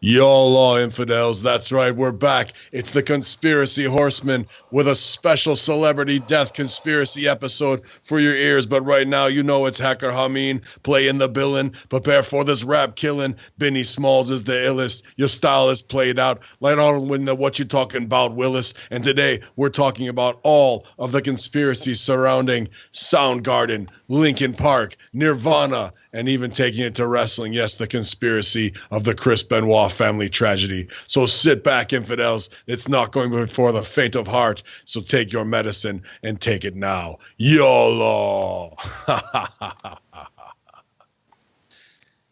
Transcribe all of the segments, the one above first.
YOLO, infidels. That's right. We're back. It's the Conspiracy Horsemen with a special celebrity death conspiracy episode for your ears. But right now, you know it's Hacker Hamin playing the villain. Prepare for this rap killing. Benny Smalls is the illest. Your style is played out. Light on with the What You Talking About, Willis. And today, we're talking about all of the conspiracies surrounding Soundgarden, Linkin Park, Nirvana, and even taking it to wrestling. Yes, the conspiracy of the Chris Benoit family tragedy. So sit back, infidels. It's not going before the faint of heart. So take your medicine and take it now. YOLO.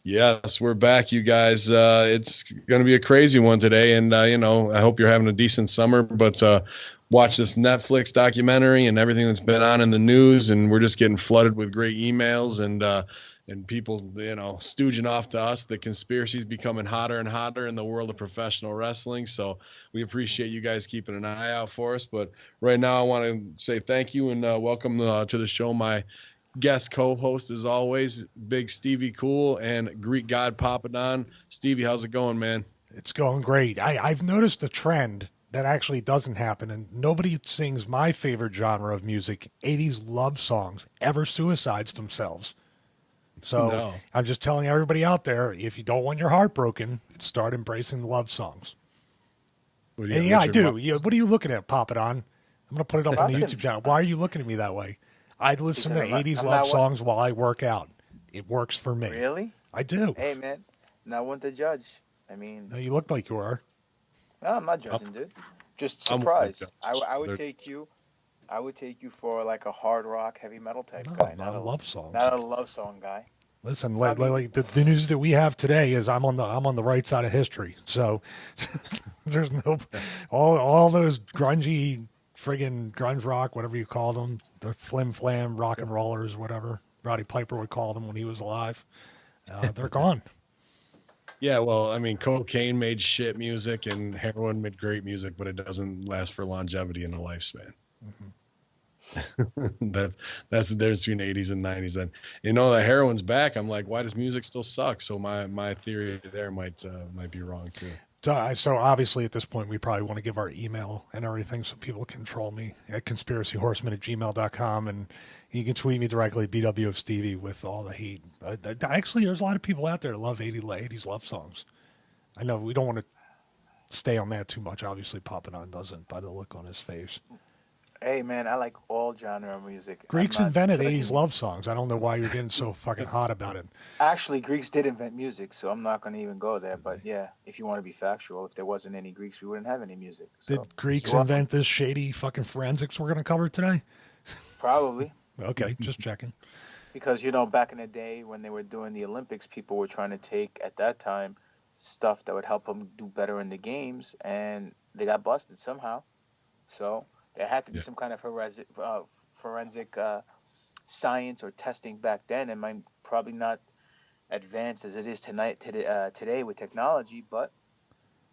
Yes, we're back, you guys. It's going to be a crazy one today. And, I hope you're having a decent summer. But watch this Netflix documentary and everything that's been on in the news. And we're just getting flooded with great emails and people, stooging off to us. The conspiracy is becoming hotter and hotter in the world of professional wrestling. So we appreciate you guys keeping an eye out for us. But right now, I want to say thank you and welcome to the show my guest co-host, as always, Big Stevie Cool and Greek God Papadon. Stevie, how's it going, man? It's going great. I've noticed a trend that actually doesn't happen, and nobody sings my favorite genre of music, 80s love songs, ever suicides themselves. So no. I'm just telling everybody out there, if you don't want your heart broken, start embracing the love songs. Yeah, I do. Yeah, what are you looking at, Papadon? I'm going to put it up on the YouTube channel. Why are you looking at me that way? I listen to 80s love songs while I work out. It works for me. Really? I do. Hey, man, not one to judge. I mean... No, you look like you are. No, I'm not judging, dude. Just surprised. I would take you for like a hard rock, heavy metal type guy. Not a love song. Not a love song guy. Listen, like the news that we have today is I'm on the right side of history. So there's no all those grungy friggin' grunge rock, whatever you call them, the flim flam rock and rollers, whatever Roddy Piper would call them when he was alive. They're gone. Yeah, well, I mean, cocaine made shit music and heroin made great music, but it doesn't last for longevity in a lifespan. Mm-hmm. that's the difference between 80s and 90s. And the heroin's back. I'm like, why does music still suck? So my theory there might be wrong too. So obviously at this point we probably want to give our email and everything so people can troll me at conspiracyhorsemen@gmail.com, and you can tweet me directly, BW of Stevie, with all the hate. Actually, there's a lot of people out there that love 80s love songs. I know we don't want to stay on that too much. Obviously, Papadon doesn't, by the look on his face. Hey, man, I like all genre of music. Greeks invented 80s love songs. I don't know why you're getting so fucking hot about it. Actually, Greeks did invent music, so I'm not going to even go there. But yeah, if you want to be factual, if there wasn't any Greeks, we wouldn't have any music. So. Did Greeks invent this shady fucking forensics we're going to cover today? Probably. Okay, just checking. Because, back in the day when they were doing the Olympics, people were trying to take, at that time, stuff that would help them do better in the games, and they got busted somehow. So... there had to be some kind of forensic science or testing back then. It might probably not advanced as it is today with technology, but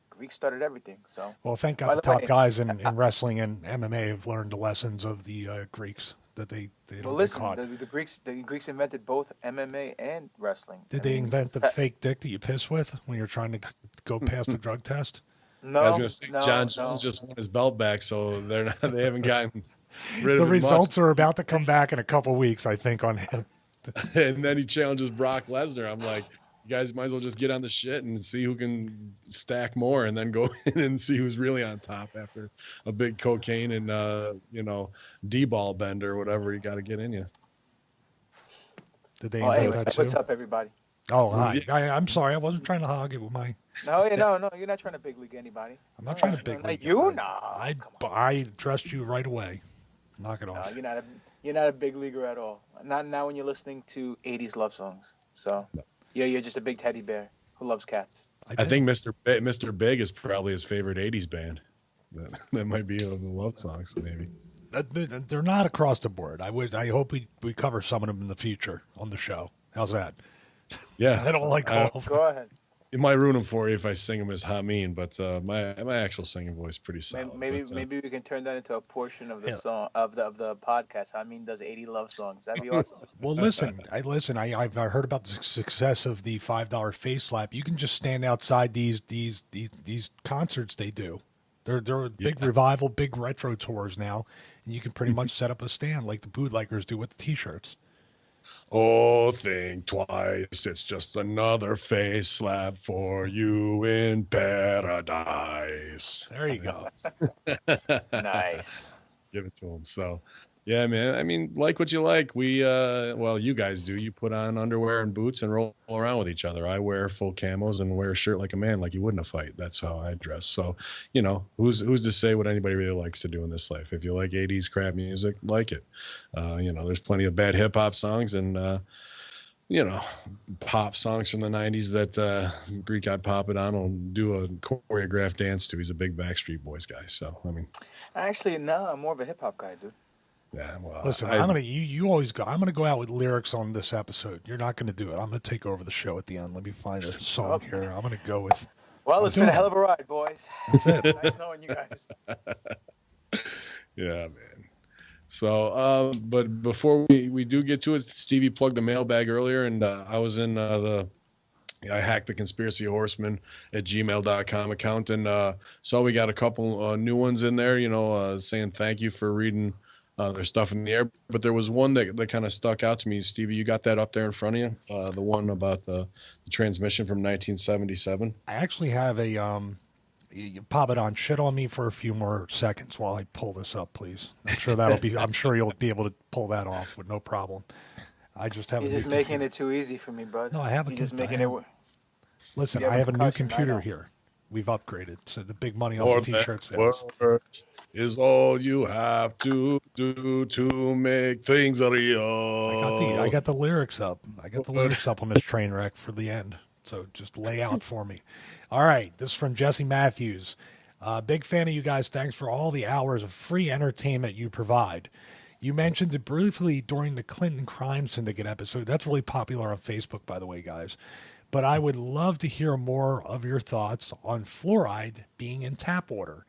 Greeks started everything. So well, thank God the top guys in wrestling and MMA have learned the lessons of the Greeks that they don't get caught. The Greeks invented both MMA and wrestling. Did they invent the fake dick that you piss with when you're trying to go past a drug test? No, I was going to say John Jones just won his belt back, so they haven't gotten rid of it. The results are about to come back in a couple weeks, I think, on him. And then he challenges Brock Lesnar. I'm like, you guys might as well just get on the shit and see who can stack more, and then go in and see who's really on top after a big cocaine and D-ball bender or whatever you got to get in you. Did they? Anyways, what's up, everybody? Oh, hi. I'm sorry. I wasn't trying to hog it with my... No, you're not trying to big league anybody. I'm not trying to big league you. No, I trust you right away. Knock it off. No, you're not a big leaguer at all. Not now when you're listening to 80s love songs. So, yeah, you're just a big teddy bear who loves cats. I think Mr. Big is probably his favorite 80s band. That might be on the love songs, maybe. They're not across the board. I hope we cover some of them in the future on the show. How's that? Yeah. I don't like all of them. Go ahead. It might ruin him for you if I sing him as Hamin, but my actual singing voice is pretty solid. Maybe we can turn that into a portion of the song of the podcast. I mean, does 80 love songs? That'd be awesome. Well, listen. I've heard about the success of the $5 face slap. You can just stand outside these concerts they do. They're a big revival, big retro tours now, and you can pretty much set up a stand like the bootleggers do with the T-shirts. Oh, think twice. It's just another face slap for you in paradise. There you go. Nice. Give it to him. So, yeah, man. I mean, like what you like. We, well, you guys do. You put on underwear and boots and roll around with each other. I wear full camos and wear a shirt like a man, like you would in a fight. That's how I dress. So, you know, who's to say what anybody really likes to do in this life? If you like 80s crap music, like it. You know, there's plenty of bad hip hop songs and, you know, pop songs from the 90s that Greek God Papadon will do a choreographed dance to. He's a big Backstreet Boys guy. So, I mean. Actually, no, I'm more of a hip hop guy, dude. Yeah, well, listen, I'm gonna you always go. I'm gonna go out with lyrics on this episode. You're not gonna do it. I'm gonna take over the show at the end. Let me find a song here. I'm gonna go with. Well, it's been a hell of a ride, boys. That's it. Nice knowing you guys. Yeah, man. So, but before we do get to it, Stevie plugged the mailbag earlier, and I was in I hacked the Conspiracy Horsemen at gmail.com account, and saw we got a couple new ones in there, you know, saying thank you for reading their stuff in the air. But there was one that kind of stuck out to me. Stevie, you got that up there in front of you? The one about the transmission from 1977? I actually have a Papadon, shit on me for a few more seconds while I pull this up, please. I'm sure you'll be able to pull that off with no problem. I just have. You're just making it too easy for me, bud. No, I haven't. You're just making it. Listen, I have a new computer here. We've upgraded, so the big money off the T-shirt sales. Is all you have to do to make things real. I got the lyrics up. I got the lyrics up on this train wreck for the end. So just lay out for me. All right, this is from Jesse Matthews. Big fan of you guys. Thanks for all the hours of free entertainment you provide. You mentioned it briefly during the Clinton Crime Syndicate episode. That's really popular on Facebook, by the way, guys. But I would love to hear more of your thoughts on fluoride being in tap water.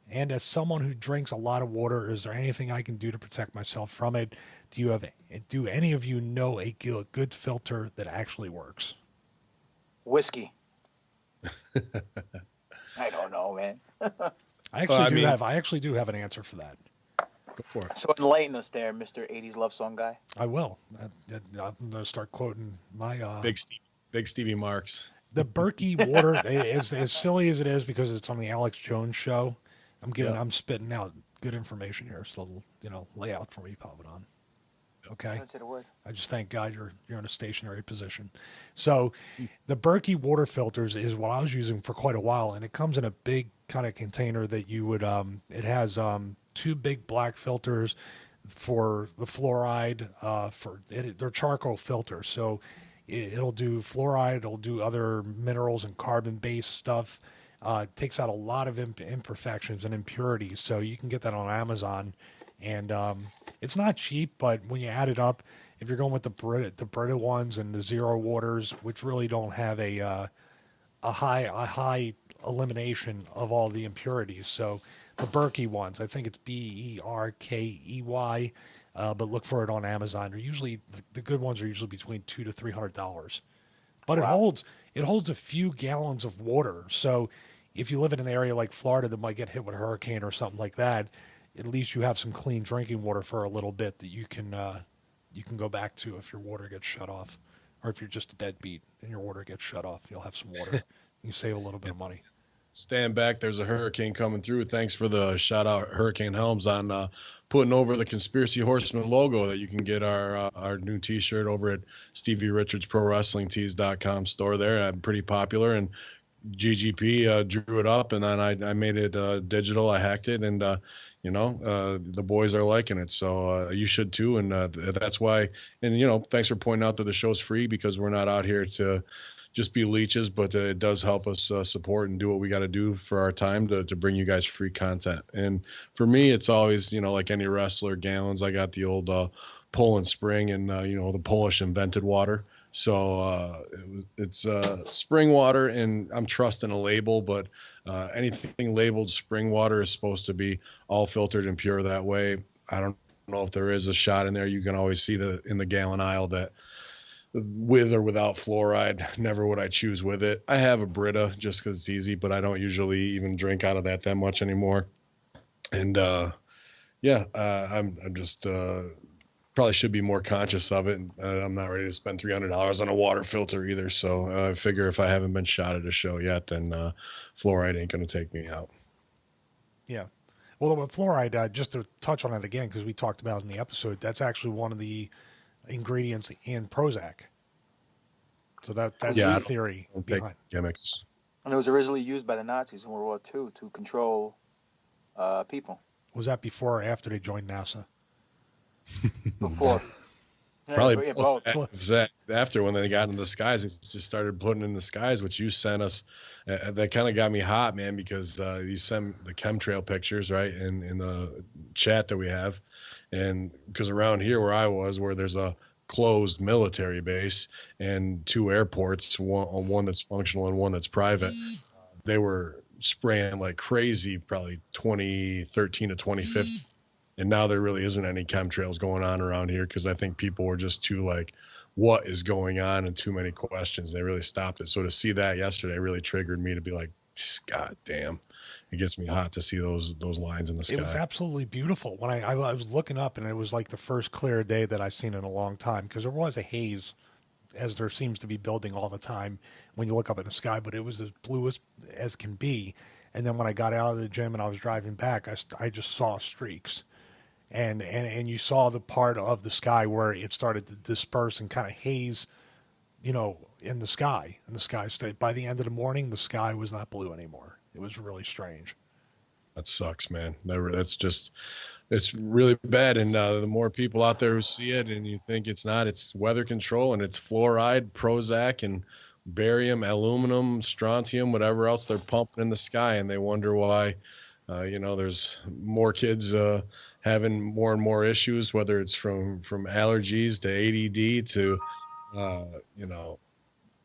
And as someone who drinks a lot of water, is there anything I can do to protect myself from it? Do any of you know a good filter that actually works? Whiskey. I don't know, man. I actually do have an answer for that. Go for it. So enlighten us there, Mr. 80s love song guy. I will. I'm going to start quoting my Big Stevie Marks. The Berkey water is as silly as it is because it's on the Alex Jones show. I'm spitting out good information here, so lay out for me, Papadon. Okay. That's it, a word. I just thank God you're in a stationary position. So, the Berkey water filters is what I was using for quite a while, and it comes in a big kind of container that you would. It has two big black filters for the fluoride. They're charcoal filters, so it'll do fluoride. It'll do other minerals and carbon-based stuff. It takes out a lot of imperfections and impurities, so you can get that on Amazon. And it's not cheap, but when you add it up, if you're going with the Brita ones and the zero waters, which really don't have a high elimination of all the impurities, so the Berkey ones, I think it's Berkey, but look for it on Amazon. They're usually the good ones are usually between $200 to $300, but wow. It holds a few gallons of water. So if you live in an area like Florida that might get hit with a hurricane or something like that, at least you have some clean drinking water for a little bit that you can go back to if your water gets shut off, or if you're just a deadbeat and your water gets shut off, you'll have some water. You save a little bit of money. Stand back. There's a hurricane coming through. Thanks for the shout out, Hurricane Helms, on putting over the Conspiracy Horsemen logo that you can get our new T-shirt over at Stevie Richards Pro Wrestling Tees.com store there. I'm pretty popular, and GGP drew it up, and then I made it digital. I hacked it, and the boys are liking it, so you should too. And that's why. And thanks for pointing out that the show's free, because we're not out here to just be leeches, but it does help us support and do what we got to do for our time to bring you guys free content. And for me, it's always, like any wrestler, gallons. I got the old Poland Spring and, the Polish invented water. So it's spring water, and I'm trusting a label, but anything labeled spring water is supposed to be all filtered and pure that way. I don't know if there is a shot in there. You can always see in the gallon aisle that with or without fluoride. Never would I choose with it. I have a Brita just because it's easy, but I don't usually even drink out of that much anymore. And I'm just probably should be more conscious of it. I'm not ready to spend $300 on a water filter either. So I figure if I haven't been shot at a show yet, then fluoride ain't going to take me out. Yeah. Well, with fluoride, just to touch on it again, because we talked about it in the episode, that's actually one of the ingredients in Prozac. So that's the theory behind gimmicks. And it was originally used by the Nazis in World War II to control people. Was that before or after they joined NASA? Before. Probably both. After, when they got in the skies, they just started putting in the skies, which you sent us. That kind of got me hot, man, because you sent the chemtrail pictures, right, in the chat that we have. And because around here where I was, where there's a closed military base and 2 airports, one that's functional and one that's private, they were spraying like crazy, probably 2013 to 2015. And now there really isn't any chemtrails going on around here because I think people were just too like, what is going on, and too many questions. They really stopped it. So to see that yesterday really triggered me to be like, God damn, it gets me hot to see those lines in the sky. It was absolutely beautiful. When I was looking up, and it was like the first clear day that I've seen in a long time, because there was a haze, as there seems to be building all the time when you look up in the sky, but it was as blue as can be. And then when I got out of the gym and I was driving back, I just saw streaks. And you saw the part of the sky where it started to disperse and kind of haze, in the sky. And the sky stayed. By the end of the morning, the sky was not blue anymore. It was really strange. That sucks, man. It's really bad. And the more people out there who see it and you think it's not, it's weather control, and it's fluoride, Prozac, and barium, aluminum, strontium, whatever else they're pumping in the sky. And they wonder why, there's more kids having more and more issues, whether it's from allergies to ADD to,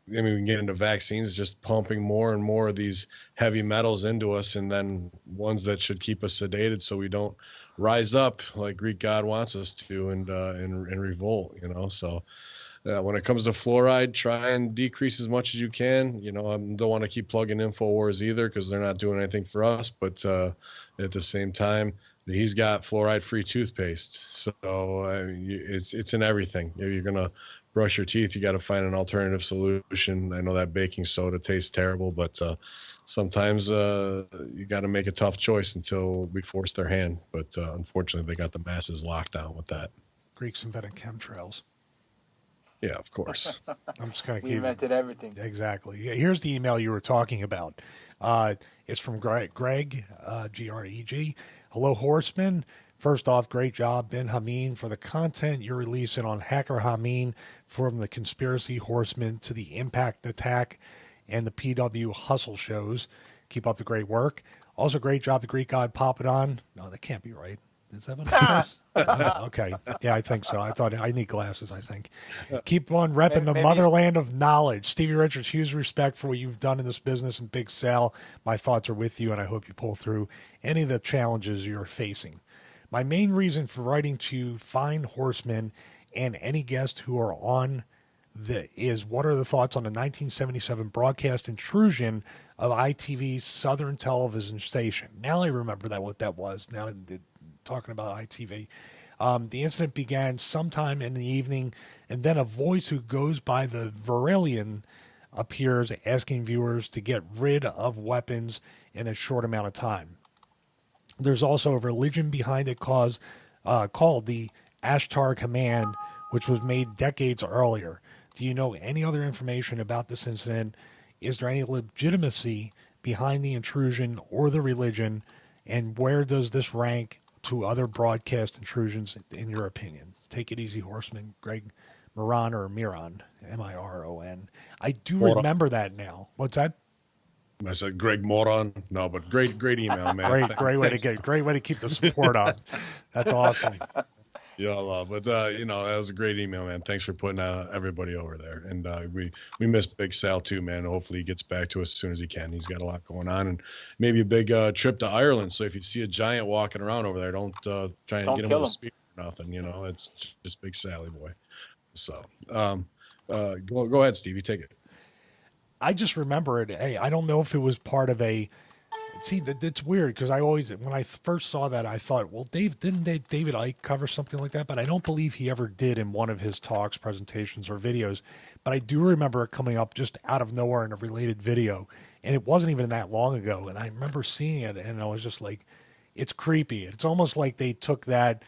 we can get into vaccines, just pumping more and more of these heavy metals into us, and then ones that should keep us sedated so we don't rise up like Greek God wants us to and revolt, So when it comes to fluoride, try and decrease as much as you can. I don't want to keep plugging InfoWars either because they're not doing anything for us. But at the same time, he's got fluoride-free toothpaste. So it's in everything. If you're going to brush your teeth, you got to find an alternative solution. I know that baking soda tastes terrible, but sometimes you got to make a tough choice until we force their hand. But unfortunately, they got the masses locked down with that. Greeks invented chemtrails. Yeah, of course. I'm just going to keep invented everything. Exactly. Yeah, here's the email you were talking about. It's from Greg, Greg, Hello, Horsemen. First off, great job, Ben Hamin, for the content you're releasing on Hacker Hamin, from the Conspiracy Horsemen to the Impact Attack and the PW Hustle shows. Keep up the great work. Also, great job, the Greek God Papadon. No, that can't be right. Is that what it is? Okay. Yeah, I think so. I thought I need glasses, I think. Keep on repping the motherland of knowledge. Stevie Richards, huge respect for what you've done in this business and Big Sal. My thoughts are with you, and I hope you pull through any of the challenges you're facing. My main reason for writing to Fine Horsemen and any guest who are on is what are the thoughts on the 1977 broadcast intrusion of ITV's Southern Television Station? Now I remember what that was. Now talking about ITV. The incident began sometime in the evening, and then a voice who goes by the Vrillion appears asking viewers to get rid of weapons in a short amount of time. There's also a religion behind it called the Ashtar Command, which was made decades earlier. Do you know any other information about this incident? Is there any legitimacy behind the intrusion or the religion? And where does this rank to other broadcast intrusions, in your opinion? Take it easy, Horseman. Greg Miron, or Miron, Miron. I do remember that now. What's that? I said Greg Moron. No, but great email, man. Great way to keep the support up. That's awesome. Yeah, but you know, that was a great email, man. Thanks for putting everybody over there, and we miss Big Sal too, man. Hopefully he gets back to us as soon as he can. He's got a lot going on, and maybe a big trip to Ireland. So if you see a giant walking around over there, don't try and Don't get him with kill a him. spear or nothing. You know, it's just Big Sally boy. So go ahead, Stevie, take it. I just remember it. Hey, I don't know if it was part of a. See, it's weird because I always, when I first saw that, I thought, well, David Icke cover something like that? But I don't believe he ever did in one of his talks, presentations, or videos. But I do remember it coming up just out of nowhere in a related video, and it wasn't even that long ago. And I remember seeing it, and I was just like, it's creepy. It's almost like they took that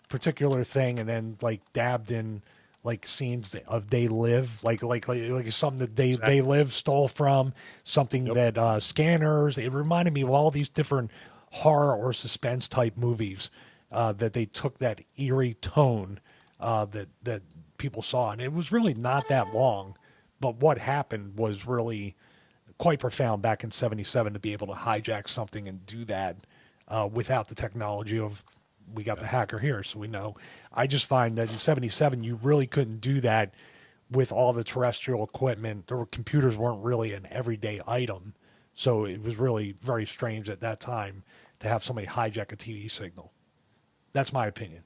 particular thing and then like dabbed in like scenes of They Live, like something that They Exactly. Live stole from, something Yep. that Scanners. It reminded me of all these different horror or suspense type movies that they took that eerie tone that people saw, and it was really not that long. But what happened was really quite profound back in '77 to be able to hijack something and do that without the technology of we got the hacker here, so we know. I just find that in '77 you really couldn't do that with all the terrestrial equipment. Computers weren't really an everyday item, so it was really very strange at that time to have somebody hijack a TV signal. That's my opinion.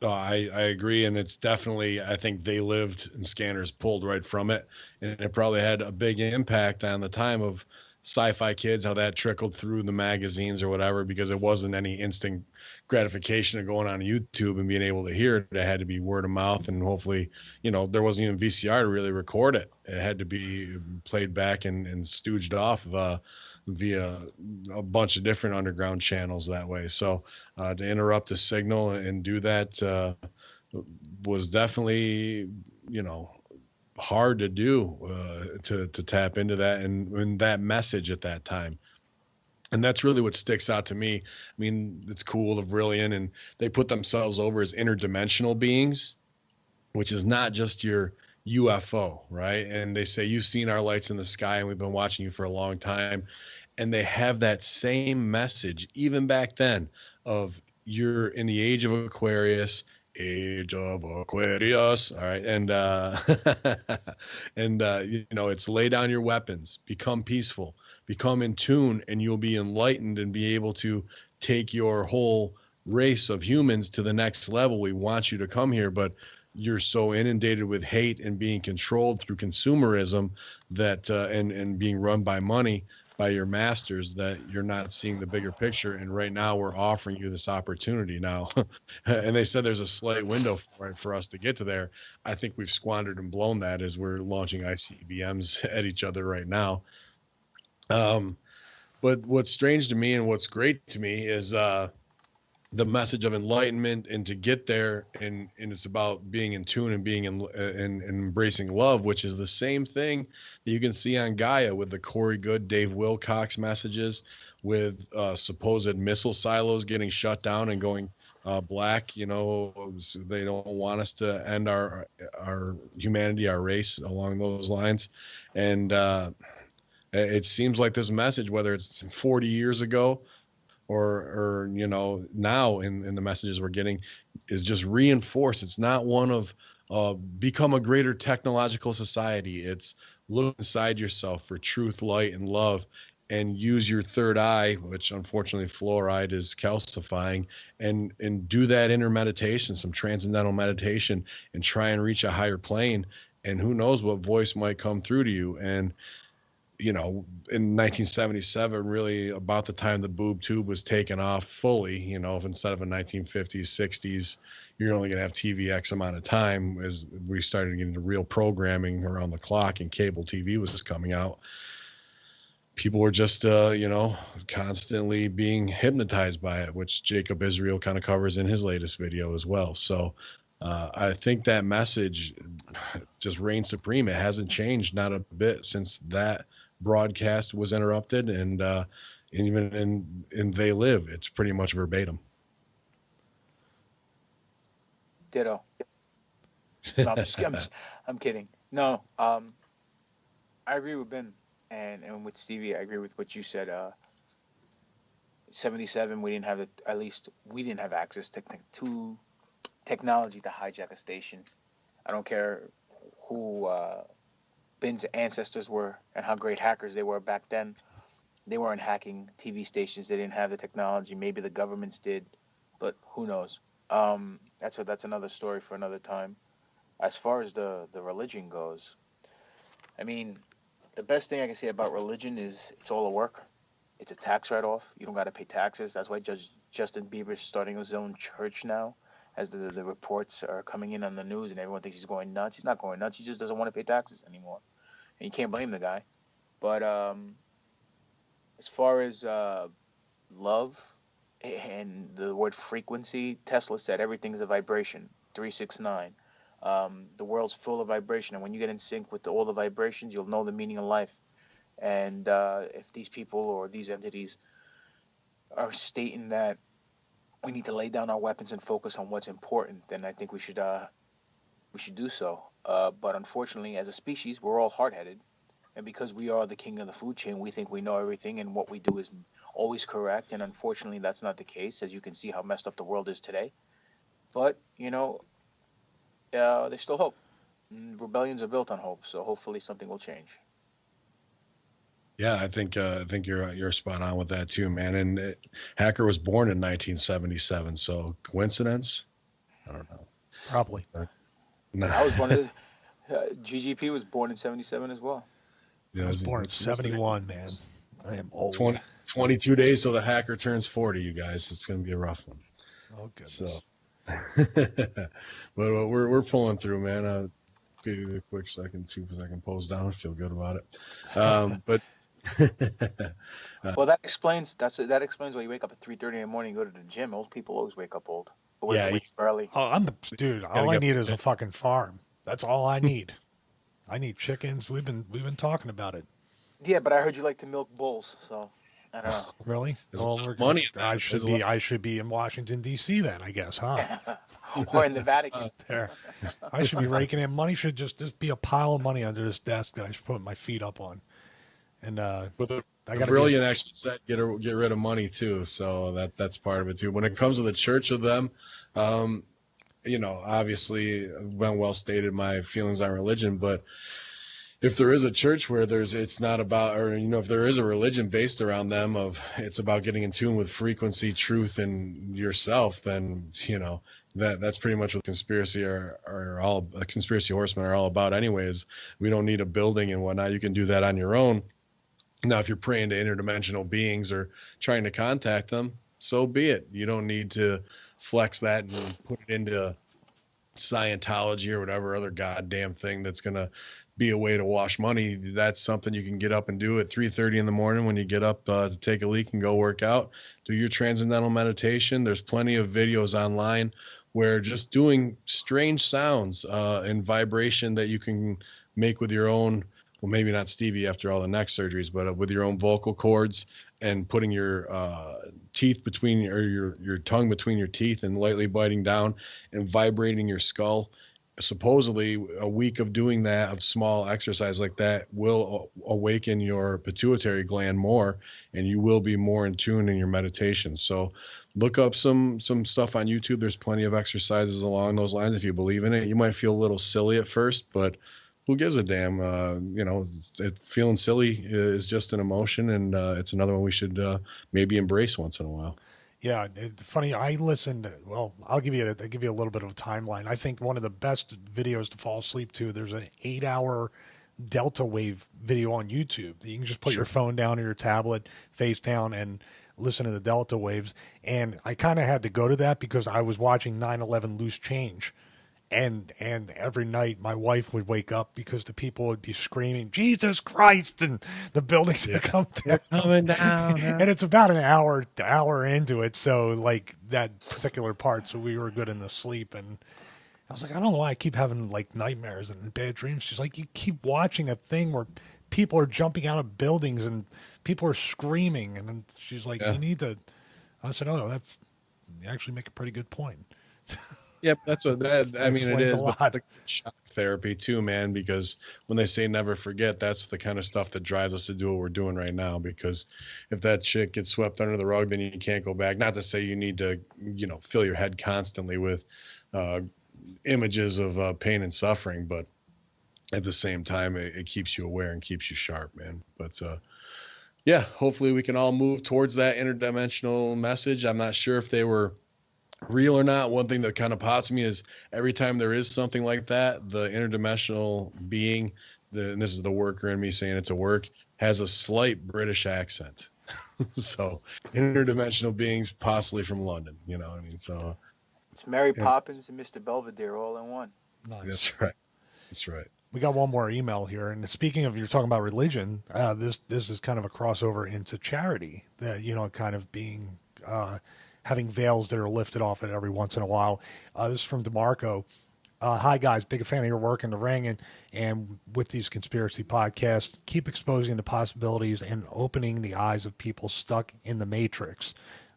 I agree, and it's definitely, I think They Lived and Scanners pulled right from it, and it probably had a big impact on the time of sci-fi kids, how that trickled through the magazines or whatever, because it wasn't any instant gratification of going on YouTube and being able to hear it. It had to be word of mouth, and hopefully, you know, there wasn't even VCR to really record it. It had to be played back and stooged off via a bunch of different underground channels that way. So to interrupt the signal and do that was definitely, you know, hard to do to tap into that and that message at that time. And that's really what sticks out to me. I mean, it's cool of Vrillion, and they put themselves over as interdimensional beings, which is not just your UFO, right? And they say, you've seen our lights in the sky and we've been watching you for a long time. And they have that same message, even back then, of you're in the age of Aquarius, age of Aquarius. All right. And, and, you know, it's lay down your weapons, become peaceful, become in tune, and you'll be enlightened and be able to take your whole race of humans to the next level. We want you to come here, but you're so inundated with hate and being controlled through consumerism that and being run by money by your masters that you're not seeing the bigger picture. And right now we're offering you this opportunity now. And they said there's a slight window for us to get to there. I think we've squandered and blown that as we're launching ICBMs at each other right now. But what's strange to me and what's great to me is the message of enlightenment, and to get there, and it's about being in tune and being and embracing love, which is the same thing that you can see on Gaia with the Corey Good, Dave Wilcox messages, with supposed missile silos getting shut down and going black. You know, they don't want us to end our humanity, our race along those lines. And it seems like this message, whether it's 40 years ago or you know, now in the messages we're getting, is just reinforced. It's not one of become a greater technological society. It's look inside yourself for truth, light, and love, and use your third eye, which unfortunately fluoride is calcifying, and do that inner meditation, some transcendental meditation, and try and reach a higher plane. And who knows what voice might come through to you. And you know, in 1977, really about the time the boob tube was taken off fully, you know, if instead of a 1950s, 60s, you're only going to have TV X amount of time, as we started getting into real programming around the clock and cable TV was coming out. People were just, you know, constantly being hypnotized by it, which Jacob Israel kind of covers in his latest video as well. So I think that message just reigns supreme. It hasn't changed not a bit since that broadcast was interrupted, and even in They Live, it's pretty much verbatim. Ditto. No, I'm kidding. No, I agree with Ben and with Stevie. I agree with what you said. 77, we didn't have access to technology to hijack a station. I don't care who Ben's ancestors were and how great hackers they were back then. They weren't hacking TV stations. They didn't have the technology. Maybe the governments did, but who knows? That's another story for another time. As far as the religion goes, I mean, the best thing I can say about religion is it's all a work. It's a tax write-off. You don't got to pay taxes. That's why Justin Bieber's starting his own church now, as the reports are coming in on the news, and everyone thinks he's going nuts. He's not going nuts. He just doesn't want to pay taxes anymore, and you can't blame the guy. But as far as love and the word frequency, Tesla said everything is a vibration. 369. The world's full of vibration, and when you get in sync with all the vibrations, you'll know the meaning of life. And if these people or these entities are stating that we need to lay down our weapons and focus on what's important, then I think we should do so. But unfortunately, as a species, we're all hard-headed, and because we are the king of the food chain, we think we know everything, and what we do is always correct. And unfortunately, that's not the case, as you can see how messed up the world is today. But there's still hope. Rebellions are built on hope, so hopefully something will change. Yeah, I think you're spot on with that too, man. And Hacker was born in 1977, so coincidence? I don't know. Probably. No. I was born. GGP was born in 77 as well. I was born in 71, man. I am old. 22 days till the Hacker turns 40, you guys. It's going to be a rough one. Oh, goodness. So, but we're pulling through, man. Give you a quick second, too, because I can pose down and feel good about it. But well, that explains why you wake up at 3:30 in the morning and go to the gym. Old people always wake up old. Yeah, early. Oh, dude. All I need is a fucking farm. That's all I need. I need chickens. We've been talking about it. Yeah, but I heard you like to milk bulls, so I don't know. Really? Well, money. I should be in Washington D.C. then, I guess, huh? Or in the Vatican. There. I should be raking in money. Should just be a pile of money under this desk that I should put my feet up on. And Vrillion actually said get rid of money too, so that's part of it too. When it comes to the church of them, obviously been well stated my feelings on religion, but if there is a church where it's not about, or if there is a religion based around them of it's about getting in tune with frequency, truth, and yourself, then that's pretty much what conspiracy horsemen are all about. Anyways, we don't need a building and whatnot. You can do that on your own. Now, if you're praying to interdimensional beings or trying to contact them, so be it. You don't need to flex that and put it into Scientology or whatever other goddamn thing that's going to be a way to wash money. That's something you can get up and do at 3:30 in the morning when you get up to take a leak and go work out. Do your transcendental meditation. There's plenty of videos online where just doing strange sounds and vibration that you can make with your own, well, maybe not Stevie after all the neck surgeries, but with your own vocal cords and putting your teeth between, or your tongue between your teeth and lightly biting down and vibrating your skull. Supposedly a week of doing that, of small exercise like that, will awaken your pituitary gland more, and you will be more in tune in your meditation. So look up some stuff on YouTube. There's plenty of exercises along those lines. If you believe in it, you might feel a little silly at first, but who gives a damn? Feeling silly is just an emotion, and it's another one we should maybe embrace once in a while. Yeah, funny. I listened. Well, I'll give you a little bit of a timeline. I think one of the best videos to fall asleep to. There's an 8-hour delta wave video on YouTube. You can just put your phone down or your tablet face down and listen to the delta waves. And I kind of had to go to that because I was watching 9/11 Loose Change. And every night my wife would wake up because the people would be screaming, Jesus Christ, and the buildings would come down. Coming down. And it's about an hour into it. So like that particular part. So we were good in the sleep. And I was like, I don't know why I keep having like nightmares and bad dreams. She's like, you keep watching a thing where people are jumping out of buildings and people are screaming. And then she's like, you need to, I said, oh, you actually make a pretty good point. Yeah, that's what that. I mean, it explains a is, but lot. it's shock therapy too, man. Because when they say never forget, that's the kind of stuff that drives us to do what we're doing right now. Because if that shit gets swept under the rug, then you can't go back. Not to say you need to, fill your head constantly with images of pain and suffering, but at the same time, it keeps you aware and keeps you sharp, man. But yeah, hopefully we can all move towards that interdimensional message. I'm not sure if they were real or not. One thing that kind of pops me is every time there is something like that, the interdimensional being, and this is the worker in me saying it's a work, has a slight British accent. So interdimensional beings possibly from London, I mean, so It's Mary Poppins and Mr. Belvedere all in one. Nice. That's right. We got one more email here, and speaking of, you're talking about religion, this is kind of a crossover into charity, that kind of being having veils that are lifted off it every once in a while. This is from DeMarco. Hi guys, big fan of your work in the ring, and with these conspiracy podcasts, keep exposing the possibilities and opening the eyes of people stuck in the matrix.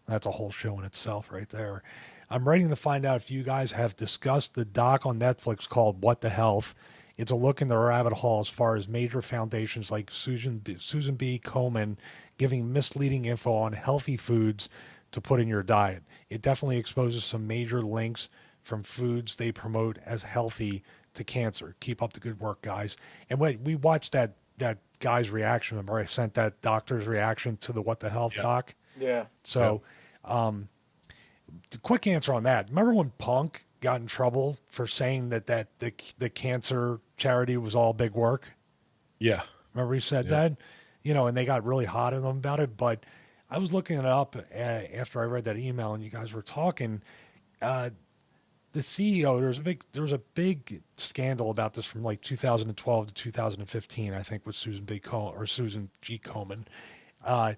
That's a whole show in itself right there. I'm writing to find out if you guys have discussed the doc on Netflix called What the Health. It's a look in the rabbit hole as far as major foundations like Susan B. Coleman giving misleading info on healthy foods to put in your diet. It definitely exposes some major links from foods they promote as healthy to cancer. Keep up the good work, guys. And we watched that guy's reaction. Remember, I sent that doctor's reaction to the What the Health doc? Yeah. So, the quick answer on that. Remember when Punk got in trouble for saying that the cancer charity was all big work? Yeah. Remember he said that? And they got really hot at him about it. But I was looking it up after I read that email and you guys were talking. The CEO, there was a big scandal about this from like 2012 to 2015, I think, with Susan G. Coleman. They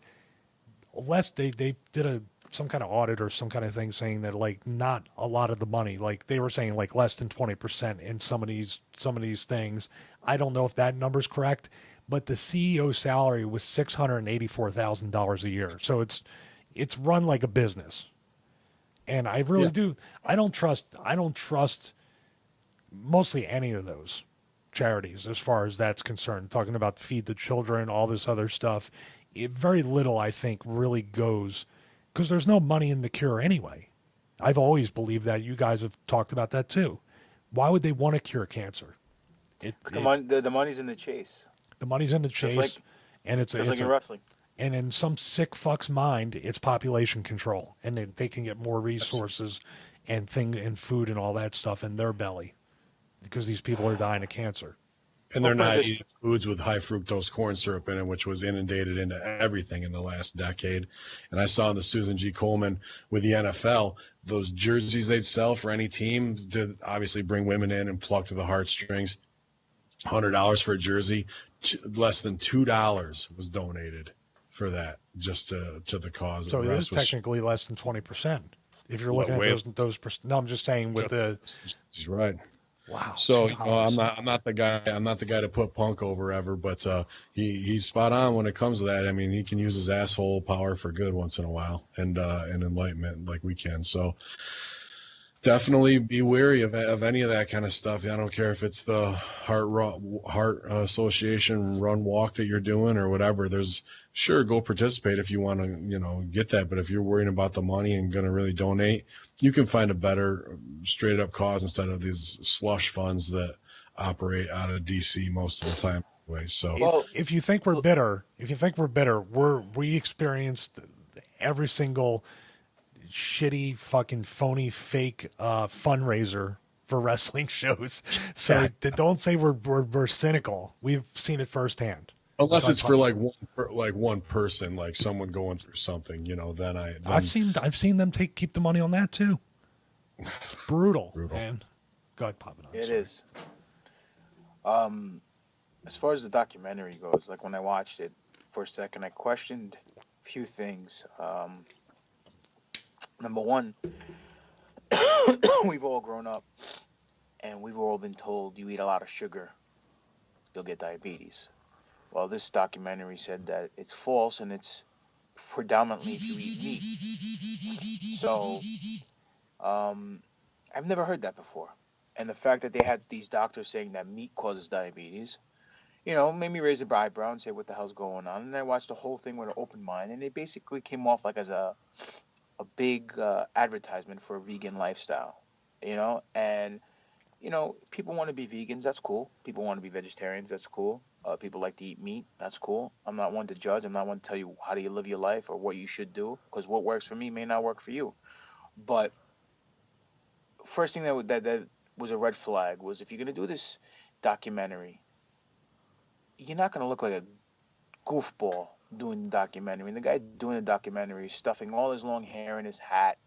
did some kind of audit or some kind of thing saying that like not a lot of the money, like they were saying like less than 20% in some of these things. I don't know if that number's correct, but the CEO salary was $684,000 a year. So it's run like a business. And I really do. I don't trust mostly any of those charities as far as that's concerned. Talking about Feed the Children, all this other stuff. Very little, I think, really goes, because there's no money in the cure anyway. I've always believed that. You guys have talked about that too. Why would they want to cure cancer? The money's in the chase. The money's in the chase, and it's like in wrestling. And in some sick fuck's mind, it's population control, and they can get more resources and food and all that stuff in their belly because these people are dying of cancer. And they're not eating foods with high fructose corn syrup in it, which was inundated into everything in the last decade. And I saw in the Susan G. Coleman with the NFL, those jerseys they'd sell for any team to obviously bring women in and pluck to the heartstrings. $100 for a jersey, less than $2 was donated for that, just to the cause. So it is technically less than 20%. If you're looking at those. No, I'm just saying with the. He's right. Wow. So I'm not the guy to put Punk over ever, but he's spot on when it comes to that. I mean, he can use his asshole power for good once in a while, and enlightenment like we can. So definitely be wary of any of that kind of stuff. I don't care if it's the Heart Association run walk that you're doing or whatever. Go participate if you want to, get that. But if you're worrying about the money and going to really donate, you can find a better straight up cause instead of these slush funds that operate out of DC most of the time. Anyway. So if you think we're bitter, we experienced every single shitty fucking phony fake one for wrestling shows. So don't say we're cynical. We've seen it firsthand. Unless it's for one person, like someone going through something, then I've seen them keep the money on that too. It's brutal. Man. God, Papadon. It is. As far as the documentary goes, like when I watched it for a second, I questioned a few things. Number one, we've all grown up and we've all been told you eat a lot of sugar, you'll get diabetes. Well, this documentary said that it's false and it's predominantly if you eat meat. So, I've never heard that before. And the fact that they had these doctors saying that meat causes diabetes, made me raise an eyebrow and say, what the hell's going on? And I watched the whole thing with an open mind, and it basically came off like as a big advertisement for a vegan lifestyle, and people want to be vegans, that's cool. People want to be vegetarians, that's cool. People like to eat meat, that's cool. I'm not one to judge. I'm not one to tell you how do you live your life or what you should do, because what works for me may not work for you. But first thing that was a red flag was, if you're going to do this documentary, you're not going to look like a goofball doing the documentary. And the guy doing the documentary is stuffing all his long hair in his hat,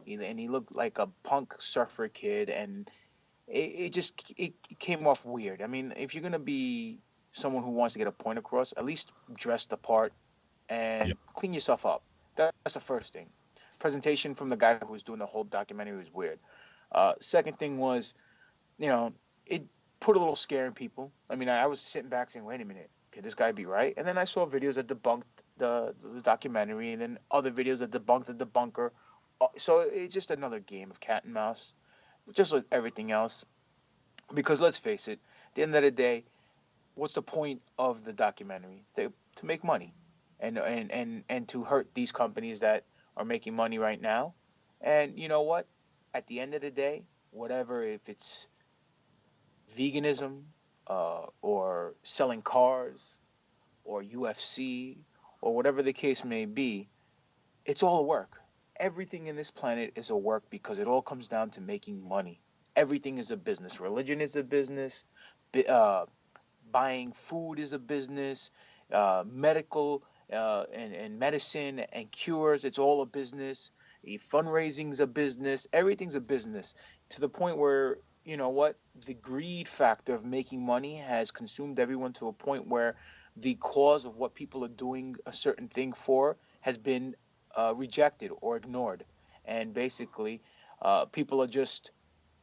and he looked like a punk surfer kid, and it came off weird. I mean, if you're going to be someone who wants to get a point across, at least dress the part and clean yourself up. That's the first thing. Presentation from the guy who was doing the whole documentary was weird. Second thing was, it put a little scare in people. I mean, I was sitting back saying, wait a minute, could this guy be right? And then I saw videos that debunked the documentary, and then other videos that debunked the debunker. So it's just another game of cat and mouse, just like everything else. Because let's face it, at the end of the day, what's the point of the documentary? To make money and to hurt these companies that are making money right now. And you know what? At the end of the day, whatever, if it's veganism or selling cars or UFC or whatever the case may be, it's all a work. Everything in this planet is a work, because it all comes down to making money. Everything is a business. Religion is a business. Buying food is a business. Medical and medicine and cures, it's all a business. Fundraising's a business. Everything's a business, to the point where, the greed factor of making money has consumed everyone to a point where the cause of what people are doing a certain thing for has been rejected or ignored. And basically, people are just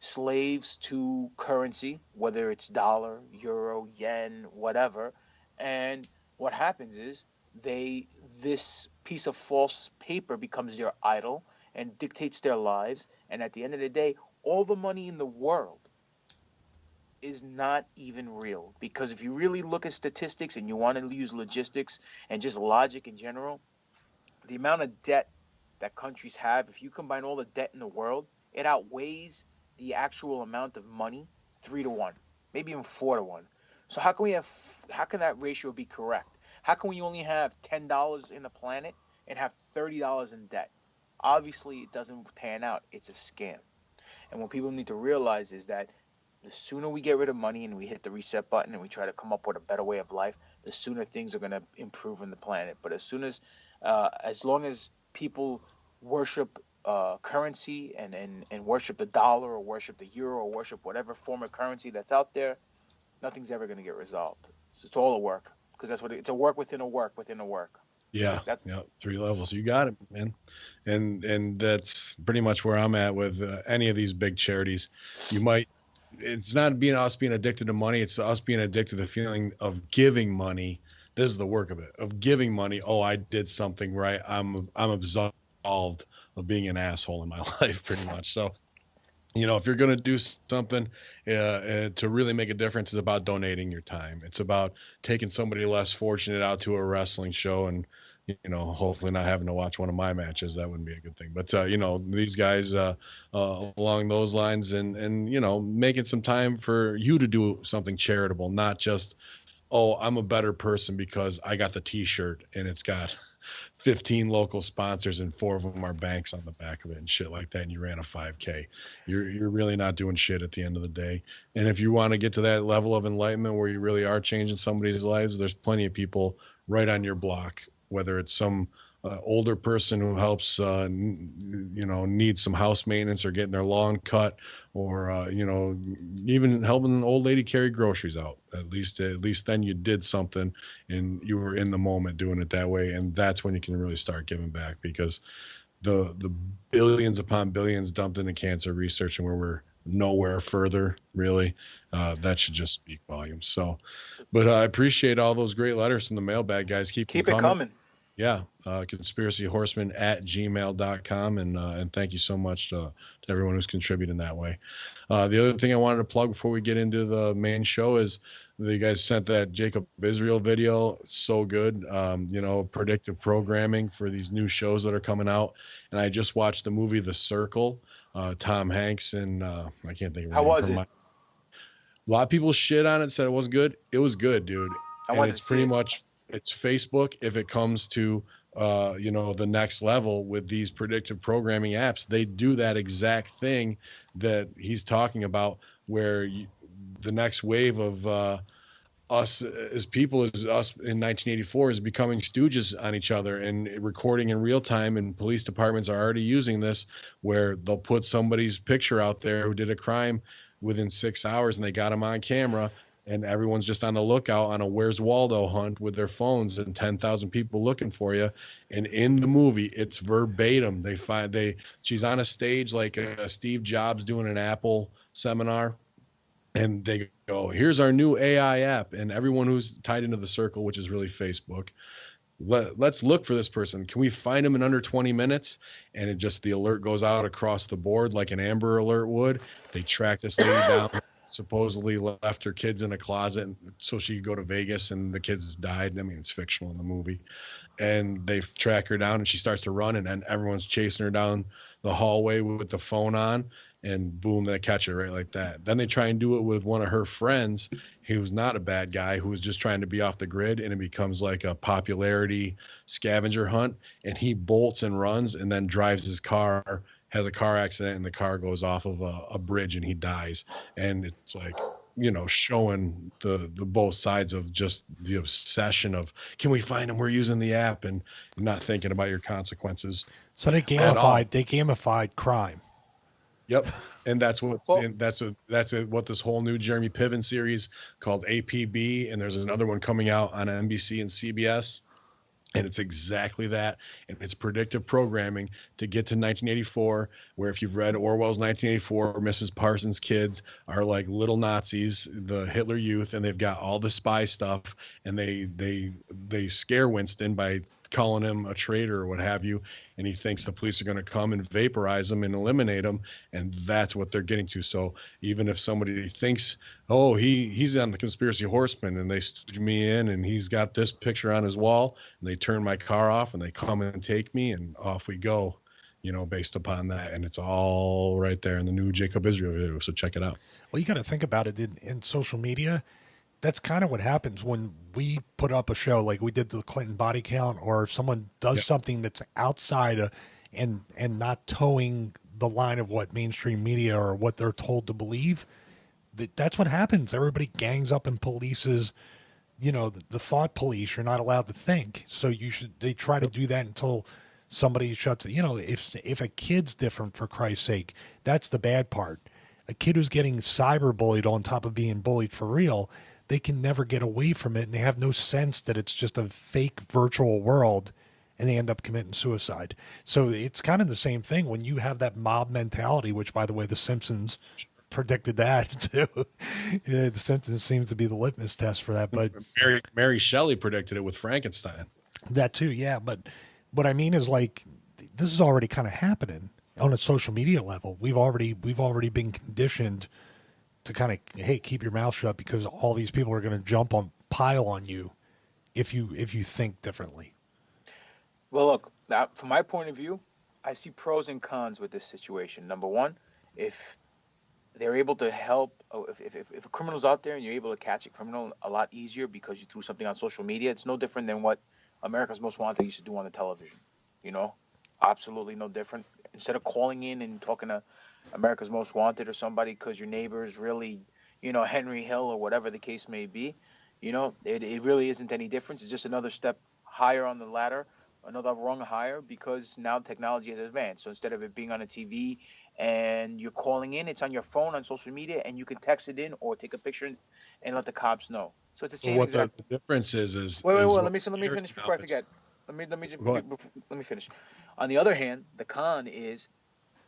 slaves to currency, whether it's dollar, euro, yen, whatever. And what happens is this piece of false paper becomes their idol and dictates their lives. And at the end of the day, all the money in the world is not even real. Because if you really look at statistics and you want to use logistics and just logic in general, the amount of debt that countries have, if you combine all the debt in the world, it outweighs the actual amount of money 3-to-1, maybe even 4-to-1. So how can that ratio be correct? How can we only have $10 in the planet and have $30 in debt? Obviously, it doesn't pan out. It's a scam. And what people need to realize is that the sooner we get rid of money and we hit the reset button and we try to come up with a better way of life, the sooner things are going to improve in the planet. But as long as people worship currency and worship the dollar or worship the euro or worship whatever form of currency that's out there, nothing's ever going to get resolved. So it's all a work, because that's what it's a work within a work within a work. Yeah, 3 levels. You got it, man. And that's pretty much where I'm at with any of these big charities. It's not us being addicted to money. It's us being addicted to the feeling of giving money. This is the work of it, of giving money. Oh, I did something right. I'm absolved of being an asshole in my life, pretty much. So, if you're going to do something to really make a difference, it's about donating your time. It's about taking somebody less fortunate out to a wrestling show and, hopefully not having to watch one of my matches. That wouldn't be a good thing. But, these guys along those lines and making some time for you to do something charitable, not just, oh, I'm a better person because I got the T-shirt and it's got 15 local sponsors and 4 of them are banks on the back of it and shit like that, and you ran a 5K. You're really not doing shit at the end of the day. And if you want to get to that level of enlightenment where you really are changing somebody's lives, there's plenty of people right on your block, whether it's some older person who helps needs some house maintenance or getting their lawn cut, or even helping an old lady carry groceries out. At least then you did something and you were in the moment doing it that way, and that's when you can really start giving back, because the billions upon billions dumped into cancer research and where we're nowhere further, really, that should just speak volumes. So, but I appreciate all those great letters from the mailbag, guys. Keep it coming. Yeah, conspiracyhorsemen@gmail.com, and thank you so much to everyone who's contributing that way. The other thing I wanted to plug before we get into the main show is you guys sent that Jacob Israel video. It's so good. Predictive programming for these new shows that are coming out. And I just watched the movie The Circle. Tom Hanks and I can't think of her How name. was it? A lot of people shit on it, said it wasn't good. It was good, dude. I And wanted it's to see pretty it. much it's Facebook if it comes to the next level with these predictive programming apps. They do that exact thing that he's talking about, where the next wave of us as people, as us in 1984, is becoming stooges on each other and recording in real time. And police departments are already using this, where they'll put somebody's picture out there who did a crime within 6 hours, and they got him on camera. And everyone's just on the lookout on a Where's Waldo hunt with their phones, and 10,000 people looking for you. And in the movie, it's verbatim. She's on a stage like Steve Jobs doing an Apple seminar, and they go, here's our new AI app. And everyone who's tied into the circle, which is really Facebook, let's look for this person. Can we find him in under 20 minutes? And the alert goes out across the board like an Amber Alert would. They track this lady down, supposedly left her kids in a closet so she could go to Vegas, and the kids died. I mean, it's fictional in the movie. And they track her down, and she starts to run, and then everyone's chasing her down the hallway with the phone on, and boom, they catch her right like that. Then they try and do it with one of her friends who's not a bad guy, who was just trying to be off the grid, and it becomes like a popularity scavenger hunt, and he bolts and runs and then drives his car, has a car accident, and the car goes off of a bridge, and he dies. And it's like, showing the both sides of just the obsession of, can we find him? We're using the app, and not thinking about your consequences. So they gamified crime. Yep, and that's what what this whole new Jeremy Piven series called APB, and there's another one coming out on NBC and CBS. And it's exactly that. And it's predictive programming to get to 1984, where if you've read Orwell's 1984, Mrs. Parsons' kids are like little Nazis, the Hitler Youth, and they've got all the spy stuff. And they scare Winston by calling him a traitor or what have you. And he thinks the police are going to come and vaporize him and eliminate him. And that's what they're getting to. So even if somebody thinks, oh, he's on the Conspiracy Horsemen, and they stood me in, and he's got this picture on his wall, and they turn my car off, and they come and take me, and off we go, based upon that. And it's all right there in the new Jacob Israel video. So check it out. Well, you got to think about it in social media. That's kind of what happens when we put up a show like we did the Clinton body count, or if someone does something that's outside and not towing the line of what mainstream media or what they're told to believe. That's what happens. Everybody gangs up and polices, the thought police. You're not allowed to think. So they try to do that until somebody shuts it. If a kid's different, for Christ's sake, that's the bad part. A kid who's getting cyberbullied on top of being bullied for real, they can never get away from it, and they have no sense that it's just a fake virtual world, and they end up committing suicide. So it's kind of the same thing when you have that mob mentality, which, by the way, The Simpsons predicted that too. The Simpsons seems to be the litmus test for that. But Mary Shelley predicted it with Frankenstein. That too, yeah. But what I mean is, like, this is already kind of happening on a social media level. We've already been conditioned to kind of, hey, keep your mouth shut, because all these people are going to pile on you if you think differently. Well, look, from my point of view, I see pros and cons with this situation. Number one, if they're able to help, if a criminal's out there and you're able to catch a criminal a lot easier because you threw something on social media, it's no different than what America's Most Wanted used to do on the television. Absolutely no different. Instead of calling in and talking to America's Most Wanted or somebody because your neighbor is really, Henry Hill or whatever the case may be, it really isn't any difference. It's just another step higher on the ladder, another rung higher, because now technology has advanced. So instead of it being on a TV and you're calling in, it's on your phone, on social media, and you can text it in or take a picture and let the cops know. So it's the same. The difference is wait. Let me finish before I forget. Let me finish. On the other hand, the con is,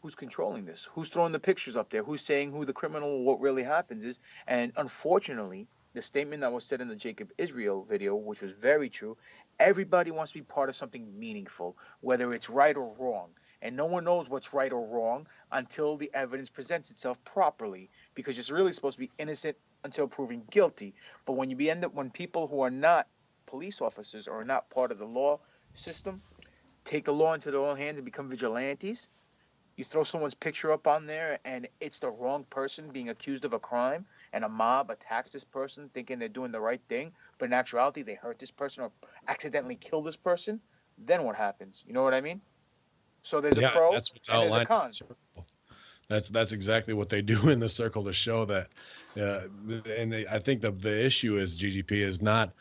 who's controlling this? Who's throwing the pictures up there? Who's saying who the criminal, what really happens is? And unfortunately, the statement that was said in the Jacob Israel video, which was very true. Everybody wants to be part of something meaningful, whether it's right or wrong. And no one knows what's right or wrong until the evidence presents itself properly, because it's really supposed to be innocent until proven guilty. But when when people who are not police officers or are not part of the law system take the law into their own hands and become vigilantes, you throw someone's picture up on there and it's the wrong person being accused of a crime, and a mob attacks this person thinking they're doing the right thing, but in actuality they hurt this person or accidentally kill this person, then what happens? You know what I mean? So there's a pro and there's a con. That's exactly what they do in the circle to show that. I think the issue is, GGP, is not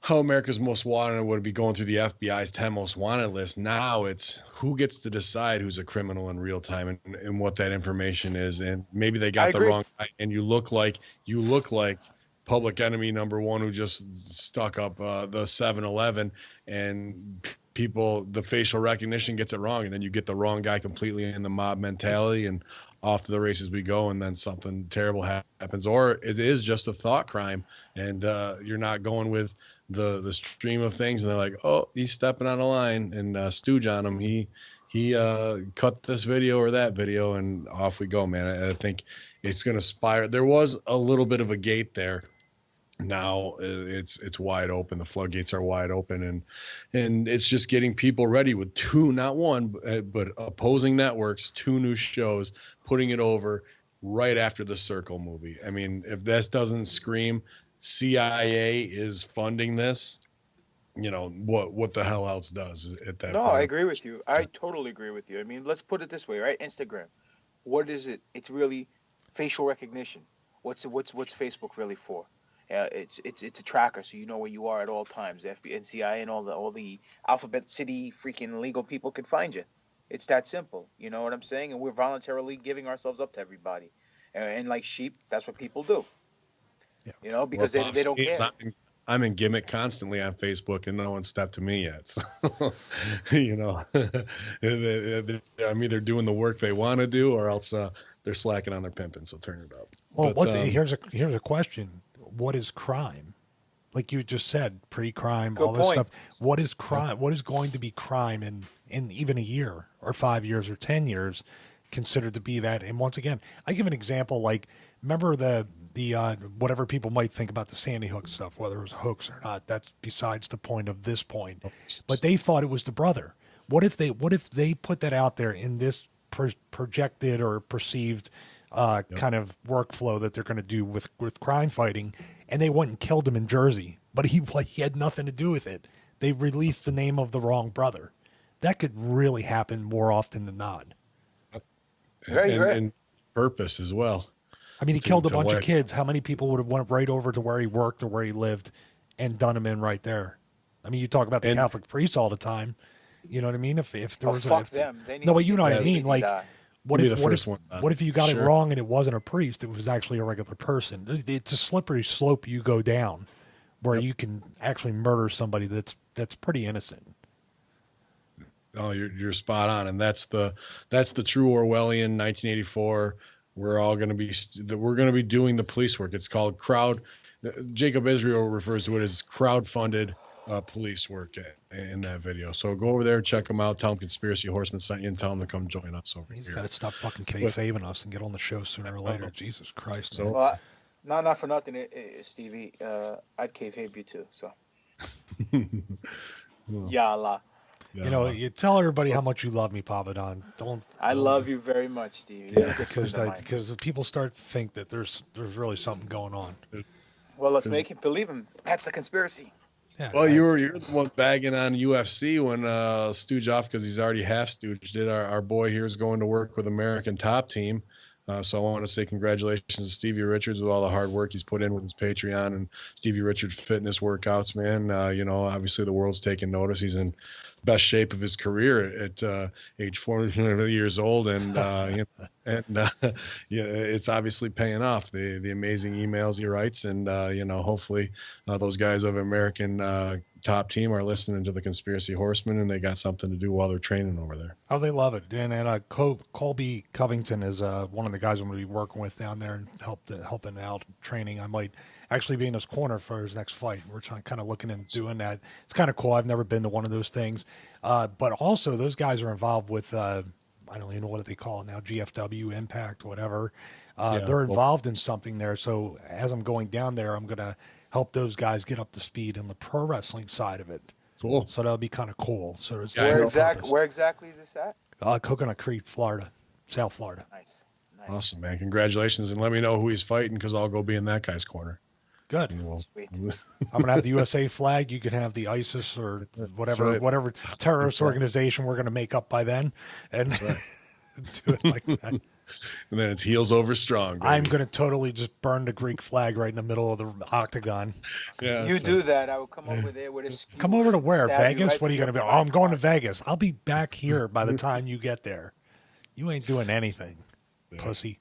how America's Most Wanted would be going through the FBI's 10 most wanted list. Now it's who gets to decide who's a criminal in real time and what that information is. And maybe they got the wrong guy, and you look like public enemy number one who just stuck up the 7-Eleven, and people, the facial recognition gets it wrong, and then you get the wrong guy completely in the mob mentality, and off to the races we go, and then something terrible happens. Or it is just a thought crime, and you're not going with the stream of things, and they're like, oh, he's stepping on a line, and stooge on him. He cut this video or that video, and off we go, man. I think it's going to spiral. There was a little bit of a gate there. Now it's wide open. The floodgates are wide open, and it's just getting people ready with two, not one, but opposing networks, two new shows, putting it over right after the Circle movie. I mean, if this doesn't scream CIA is funding this, you know, what the hell else does at that point? I agree with you. I totally agree with you. I mean, let's put it this way, right? Instagram, what is it? It's really facial recognition. What's Facebook really for? It's a tracker, so you know where you are at all times. The FBI, NCIA, and all the Alphabet City freaking legal people can find you. It's that simple. You know what I'm saying? And we're voluntarily giving ourselves up to everybody. And like sheep, that's what people do. Yeah. You know, because they don't care. I'm in gimmick constantly on Facebook, and no one stepped to me yet. So, you know, I'm either doing the work they want to do, or else they're slacking on their pimping. So turn it up. Well, here's a question. What is crime? Like you just said, pre-crime, all this stuff. What is crime? What is going to be crime in even a year or 5 years or 10 years considered to be that? And once again, I give an example. Like, remember the whatever people might think about the Sandy Hook stuff, whether it was hoax or not, that's besides the point of this point. But they thought it was the brother. What if they put that out there in this projected or perceived kind of workflow that they're going to do with crime fighting, and they went and killed him in Jersey, but he had nothing to do with it. They released the name of the wrong brother. That could really happen more often than not. And purpose as well. I mean, he killed a bunch of kids. How many people would have went right over to where he worked or where he lived and done him in right there? I mean, you talk about the Catholic priests all the time. You know what I mean? If there was them. No, but you know what I mean. Like, what if you got it wrong and it wasn't a priest? It was actually a regular person. It's a slippery slope you go down, where you can actually murder somebody that's pretty innocent. Oh, you're spot on, and that's the true Orwellian 1984. We're going to be doing the police work. It's called Jacob Israel refers to it as crowd-funded police work in that video. So go over there, check them out. Tell them Conspiracy Horsemen sent you, and tell them to come join us over here. He's got to stop fucking kayfabing us and get on the show sooner or later. Jesus Christ. So, well, not for nothing, Stevie. I'd kayfabe you too. So. Yalla. You know, you tell everybody how much you love me, Papadon. I love you very much, Stevie. Yeah, because people start to think that there's really something going on. Well, let's make it believe him. That's the conspiracy. Yeah, well, you're the one bagging on UFC when Stooge off because he's already half Stooge. Our boy here is going to work with American Top Team. So I want to say congratulations to Stevie Richards with all the hard work he's put in with his Patreon and Stevie Richards fitness workouts, man. You know, obviously the world's taking notice. He's in best shape of his career at age 40 years old, and it's obviously paying off. The amazing emails he writes, and hopefully those guys of American top team are listening to the Conspiracy Horsemen, and they got something to do while they're training over there. Oh, they love it. And Colby Covington is one of the guys I'm going to be working with down there and helping out training. I might actually be in his corner for his next fight. We're kind of looking into doing that. It's kind of cool. I've never been to one of those things. But also, those guys are involved with, I don't even know what they call it now, GFW, Impact, whatever. They're involved in something there. So as I'm going down there, I'm going to help those guys get up to speed on the pro wrestling side of it. Cool. So that'll be kind of cool. So it's where exactly is this at? Coconut Creek, Florida, South Florida. Nice. Awesome, man. Congratulations. And let me know who he's fighting, because I'll go be in that guy's corner. Good. Sweet. I'm going to have the USA flag. You can have the ISIS or whatever terrorist organization we're going to make up by then. And do it like that. And then it's heels over strong. Baby. I'm going to totally just burn the Greek flag right in the middle of the octagon. Yeah, you do that. I will come over there with a skewer. Come over to where? Vegas? What are you going to be? Oh, I'm going to Vegas. I'll be back here by the time you get there. You ain't doing anything, pussy.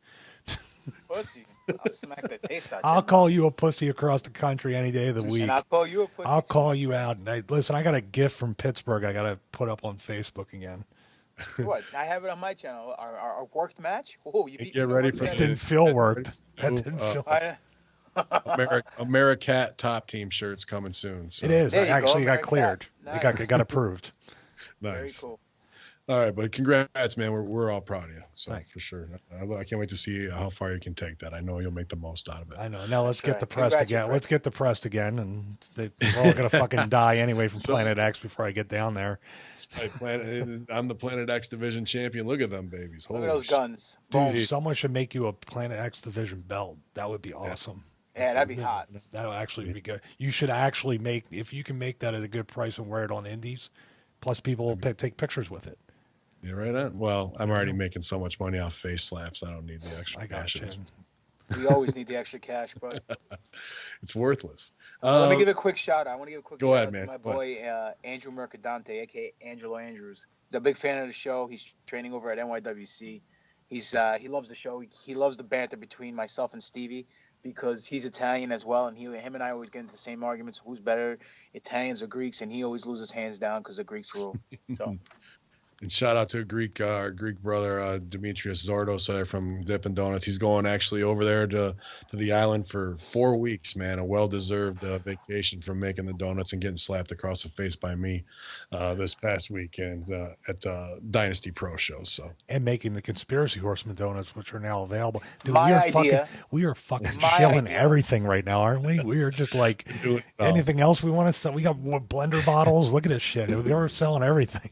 Pussy. I'll smack the taste out of you. I'll call you a pussy across the country any day of the week. And I'll call you a pussy. I'll call you out. And listen, I got a gift from Pittsburgh I got to put up on Facebook again. What? I have it on my channel. Our worked match? Oh, you get ready for that. Didn't feel worked. That didn't feel. Americat top team shirts coming soon. So. It is. I actually got cleared. Nice. It got approved. Nice. Very cool. All right, but congrats, man. We're all proud of you. So Thanks. For sure. I can't wait to see how far you can take that. I know you'll make the most out of it. I know. Now let's get depressed again. Let's get depressed again, and we're all gonna fucking die anyway from Planet X before I get down there. I'm the Planet X division champion. Look at them babies. Look at those guns. Dude, someone should make you a Planet X division belt. That would be awesome. Yeah, that'd be hot. That would actually be good. You should actually if you can make that at a good price and wear it on indies, plus people will take pictures with it. You're right on. Well, I'm already making so much money off face slaps. I don't need the extra cash. We always need the extra cash, but it's worthless. Let me give a quick shout out. I want to give a quick shout out to my boy Andrew Mercadante, aka Angelo Andrews. He's a big fan of the show. He's training over at NYWC. He loves the show. He loves the banter between myself and Stevie, because he's Italian as well, and him and I always get into the same arguments. Who's better, Italians or Greeks? And he always loses hands down because the Greeks rule. So. And shout out to our Greek brother, Demetrius Zordos from Dippin' Donuts. He's going actually over there to the island for 4 weeks, man. A well-deserved vacation from making the donuts and getting slapped across the face by me this past weekend at Dynasty Pro shows. So. And making the Conspiracy Horsemen donuts, which are now available. Dude, we are fucking shilling everything right now, aren't we? We are just like anything else we want to sell. We got blender bottles. Look at this shit. We're selling everything.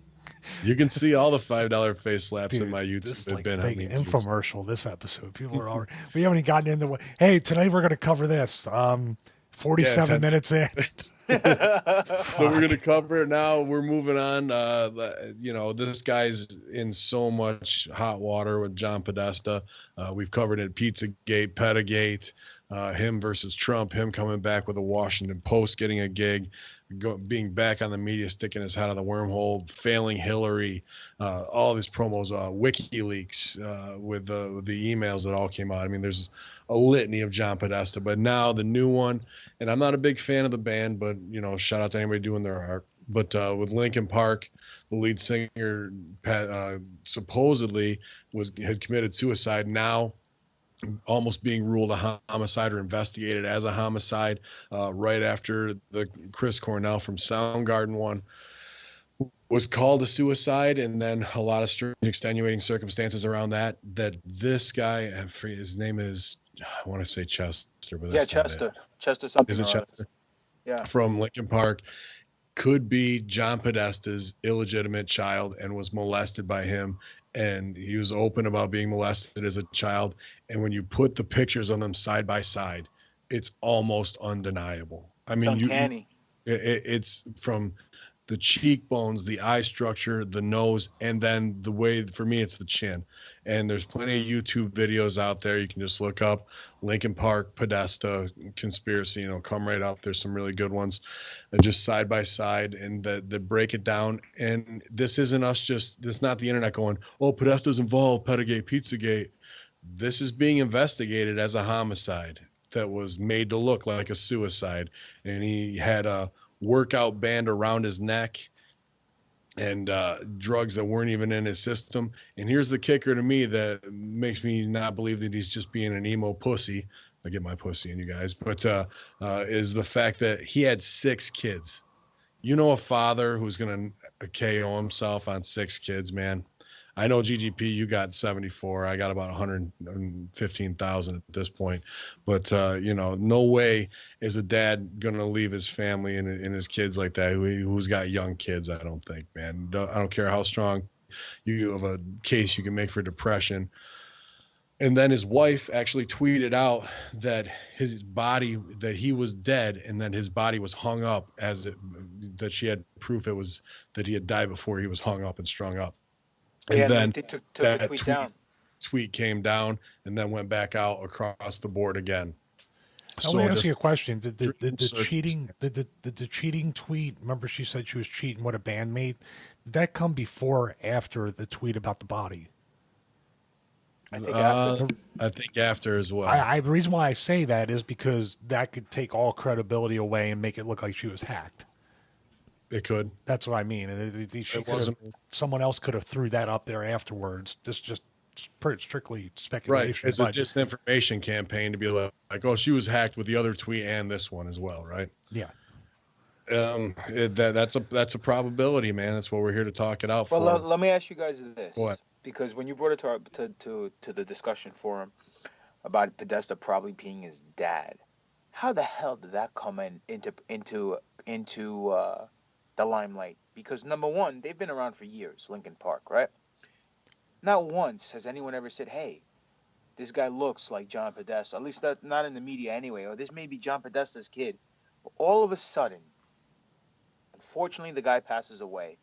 You can see all the $5 face slaps in my YouTube. This is like a big infomercial, this episode. People are already, we haven't even gotten into what, hey, today we're going to cover this. 47 minutes in. So we're going to cover it now. We're moving on. This guy's in so much hot water with John Podesta. We've covered it. Pizzagate, Pedagate, him versus Trump, him coming back with the Washington Post, getting a gig, being back on the media, sticking his head on the wormhole, failing Hillary, all these promos, WikiLeaks with the emails that all came out. I mean, there's a litany of John Podesta, but now the new one, and I'm not a big fan of the band, but, shout out to anybody doing their art. But with Linkin Park, the lead singer supposedly had committed suicide, now almost being ruled a homicide or investigated as a homicide right after the Chris Cornell from Soundgarden one was called a suicide, and then a lot of strange extenuating circumstances around that this guy, his name is, I want to say Chester, but that's Chester something. Is it Chester? Yeah. From Linkin Park, could be John Podesta's illegitimate child and was molested by him. And he was open about being molested as a child. And when you put the pictures on them side by side, it's almost undeniable. I mean, uncanny. It's from the cheekbones, the eye structure, the nose, and then the way, for me, it's the chin. And there's plenty of YouTube videos out there. You can just look up Linkin Park, Podesta, Conspiracy, come right up. There's some really good ones, just side by side, and that break it down. And this isn't us this is not the internet going, oh, Podesta's involved, Pedagate, Pizzagate. This is being investigated as a homicide that was made to look like a suicide. And he had workout band around his neck and drugs that weren't even in his system. And here's the kicker to me that makes me not believe that he's just being an emo pussy. I get my pussy in you guys, but is the fact that he had 6 kids. You know, a father who's going to KO himself on 6 kids, man. I know GGP, you got 74. I got about 115,000 at this point. But, you know, no way is a dad going to leave his family and his kids like that, who's got young kids, I don't think, man. I don't care how strong you have a case you can make for depression. And then his wife actually tweeted out that his body, that he was dead, and then his body was hung up that she had proof it was that he had died before he was hung up and strung up. And then they took the tweet came down and then went back out across the board again. I want to ask you a question. Did the cheating tweet, remember she said she was cheating what a bandmate, did that come before or after the tweet about the body? I think after. I think after as well. The reason why I say that is because that could take all credibility away and make it look like she was hacked. It could. That's what I mean. Someone else could have threw that up there afterwards. This just strictly speculation. Right. It's a disinformation campaign to be like, oh, she was hacked with the other tweet and this one as well, right? Yeah. That's a probability, man. That's what we're here to talk it out for. Well, let me ask you guys this. What? Because when you brought it to the discussion forum about Podesta probably being his dad, how the hell did that come into the limelight? Because number one, they've been around for years, Linkin Park, right? Not once has anyone ever said, hey, this guy looks like John Podesta, at least not in the media anyway, or this may be John Podesta's kid. But all of a sudden, unfortunately, the guy passes away.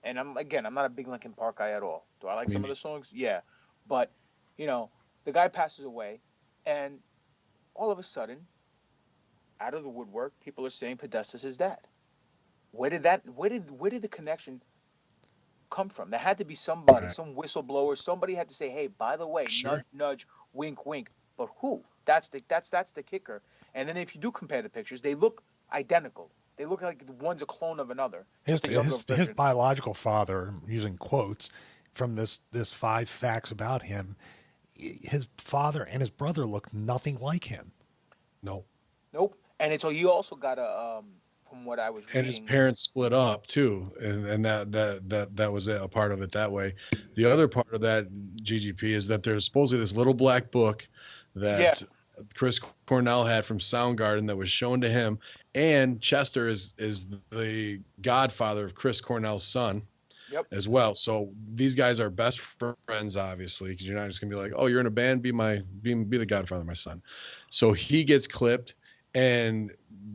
And I'm not a big Linkin Park guy at all. Do I like some of the songs? Yeah. But, you know, the guy passes away, and all of a sudden, out of the woodwork, people are saying Podesta's his dad. Where did the connection come from? There had to be somebody, right. Some whistleblower, somebody had to say, hey, by the way, sure. Nudge, nudge, wink, wink. But who? That's the kicker. And then if you do compare the pictures, they look identical. They look like one's a clone of another. His biological father, using quotes from this 5 facts about him, his father and his brother look nothing like him. Nope. And you also got from what I was reading. And his parents split up too, and that was a part of it that way. The other part of that GGP is that there's supposedly this little black book that Chris Cornell had from Soundgarden that was shown to him, and Chester is the godfather of Chris Cornell's son. Yep. As well. So these guys are best friends, obviously, because you're not just gonna be like, oh, you're in a band, be the godfather of my son. So he gets clipped, and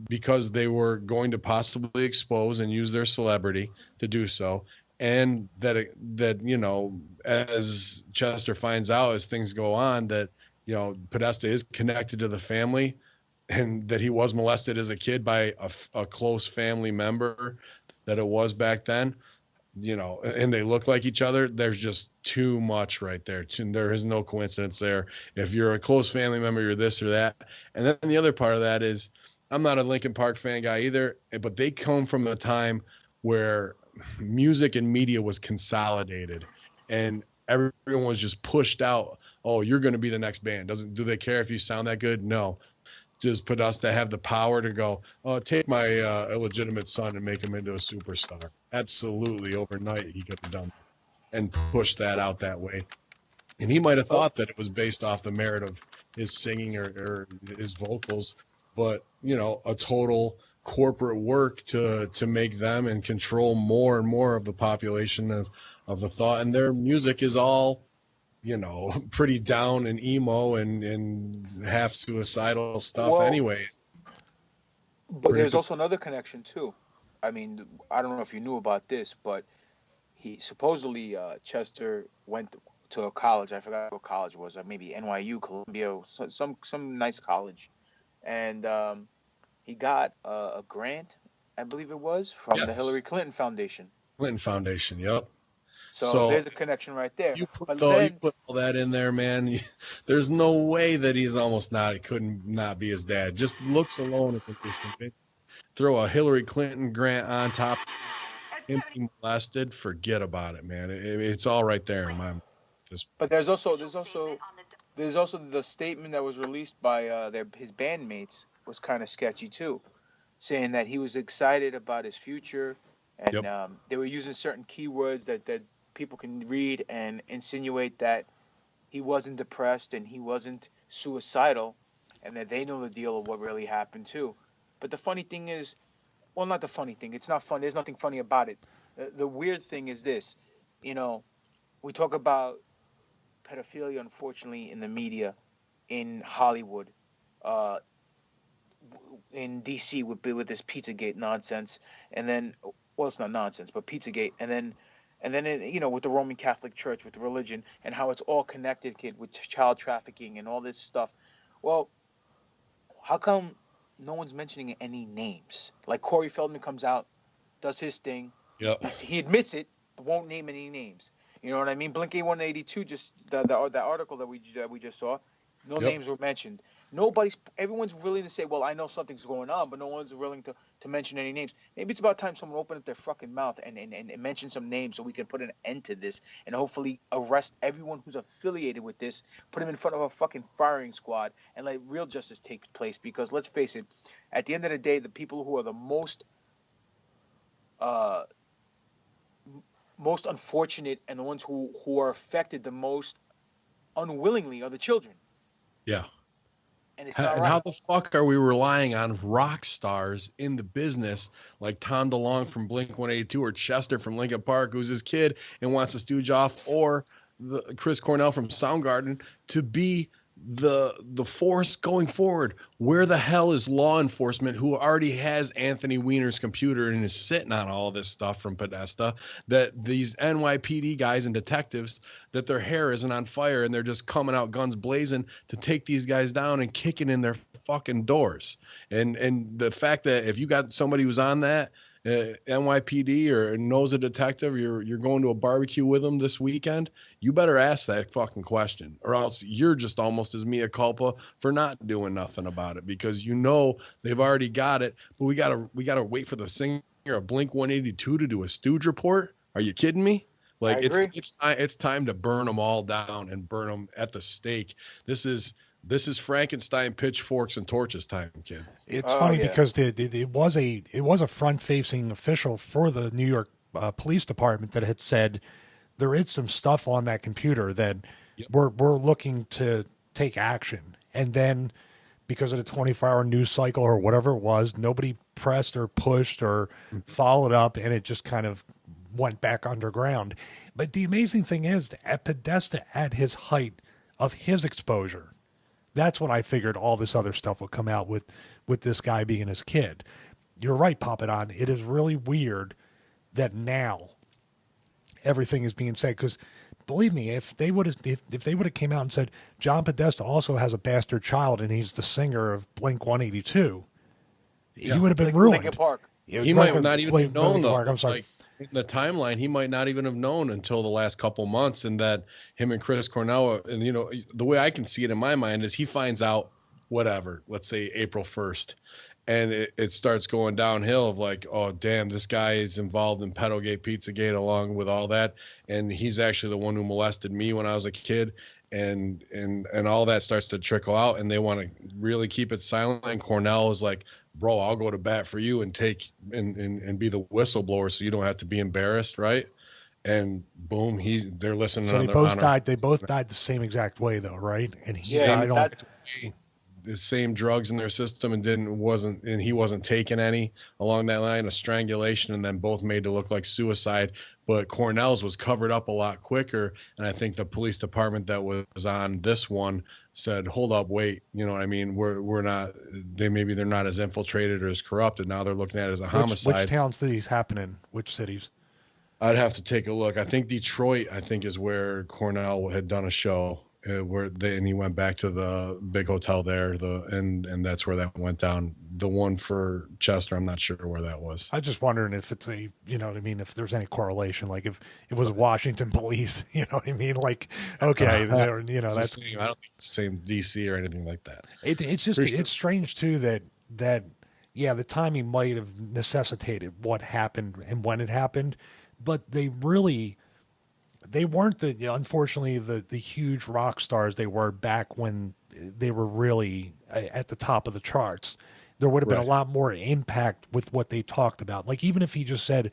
because they were going to possibly expose and use their celebrity to do so, and that you know, as Chester finds out as things go on, that you know Podesta is connected to the family, and that he was molested as a kid by a close family member, that it was back then. You know, and they look like each other. There's just too much right there. There is no coincidence there. If you're a close family member, you're this or that. And then the other part of that is, I'm not a Linkin Park fan guy either, but they come from a time where music and media was consolidated, and everyone was just pushed out. Oh, you're going to be the next band. Do they care if you sound that good? No. Does Podesta have the power to go, oh, take my illegitimate son and make him into a superstar? Absolutely. Overnight, he could have done that and pushed that out that way. And he might have thought that it was based off the merit of his singing or his vocals, but, you know, a total corporate work to make them and control more and more of the population of the thought. And their music is all, you know, pretty down and emo and half suicidal stuff anyway. But there's also another connection too. I mean, I don't know if you knew about this, but he supposedly Chester went to a college. I forgot what college it was. Maybe NYU, Columbia, some nice college, and he got a grant, I believe it was, from the Hillary Clinton Foundation. Clinton Foundation, yep. So there's a connection right there. You put all that in there, man. There's no way that he couldn't not be his dad. Just looks alone, if it's convinced. throw a Hillary Clinton grant on top of him being molested, forget about it, man. It's all right there in my mind. But there's also the statement that was released by his bandmates was kind of sketchy too, saying that he was excited about his future, and they were using certain keywords that people can read and insinuate that he wasn't depressed and he wasn't suicidal, and that they know the deal of what really happened too. But the funny thing is, well, not the funny thing. It's not fun. There's nothing funny about it. The weird thing is this, we talk about pedophilia, unfortunately, in the media, in Hollywood, in DC with this Pizzagate nonsense, and then, well, it's not nonsense, but Pizzagate, and then with the Roman Catholic Church, with the religion, and how it's all connected, kid, with child trafficking and all this stuff. Well, how come no one's mentioning any names? Like Corey Feldman comes out, does his thing. Yep. He admits it, but won't name any names. You know what I mean? Blink 182, just that article that we just saw, no names were mentioned. Everyone's willing to say, well, I know something's going on, but no one's willing to mention any names. Maybe it's about time someone opened up their fucking mouth and mention some names so we can put an end to this and hopefully arrest everyone who's affiliated with this, put them in front of a fucking firing squad, and let real justice take place. Because let's face it, at the end of the day, the people who are the most unfortunate and the ones who are affected the most unwillingly are the children. Yeah. And it's not right. And how the fuck are we relying on rock stars in the business like Tom DeLonge from Blink-182 or Chester from Linkin Park, who's his kid and wants to stooge off, or the Chris Cornell from Soundgarden to be the force going forward? Where the hell is law enforcement, who already has Anthony Weiner's computer and is sitting on all this stuff from Podesta, that these NYPD guys and detectives, that their hair isn't on fire and they're just coming out guns blazing to take these guys down and kicking in their fucking doors? And the fact that if you got somebody who's on that NYPD or knows a detective, you're going to a barbecue with them this weekend, you better ask that fucking question, or else you're just almost as mea culpa for not doing nothing about it, because they've already got it. But we gotta wait for the singer of Blink-182 to do a stooge report. Are you kidding me? Like, it's time to burn them all down and burn them at the stake. This is Frankenstein pitchforks and torches time, kid. It's funny because it was a front-facing official for the New York Police Department that had said there is some stuff on that computer that we're looking to take action. And then because of the 24-hour news cycle or whatever it was, nobody pressed or pushed or followed up, and it just kind of went back underground. But the amazing thing is, at Podesta, at his height of his exposure, that's when I figured all this other stuff would come out with this guy being his kid. You're right, Papadon. It is really weird that now everything is being said, because believe me, if they would have came out and said John Podesta also has a bastard child and he's the singer of Blink-182, he would have been ruined. Linkin Park. He might not even have known, though. I'm sorry. Like, in the timeline, he might not even have known until the last couple months, and that him and Chris Cornell, and the way I can see it in my mind is he finds out whatever, let's say April 1st, and it starts going downhill of like, oh damn, this guy is involved in Pedogate, Pizzagate, along with all that, and he's actually the one who molested me when I was a kid, and all that starts to trickle out, and they want to really keep it silent. And Cornell is like, bro, I'll go to bat for you and take and be the whistleblower so you don't have to be embarrassed, right? And boom, they're listening. So they both died. They both died the same exact way, though, right? And he died on the same drugs in their system, and he wasn't taking any along that line of strangulation, and then both made to look like suicide. But Cornell's was covered up a lot quicker, and I think the police department that was on this one said, hold up, wait, you know what I mean? We're not, they're not as infiltrated or as corrupted. Now they're looking at it as a homicide. Which towns did these happen in? Which cities? I'd have to take a look. I think Detroit, is where Cornell had done a show, and he went back to the big hotel there, and that's where that went down. The one for Chester, I'm not sure where that was. I was just wondering if it's if there's any correlation, like if it was Washington police, you know what I mean? Like, okay, that's the same. I don't think it's the same DC or anything like that. It's strange too that yeah, the timing might have necessitated what happened and when it happened, but they weren't unfortunately the huge rock stars they were back when they were really at the top of the charts. There would have been a Right. lot more impact with what they talked about. Like even if he just said,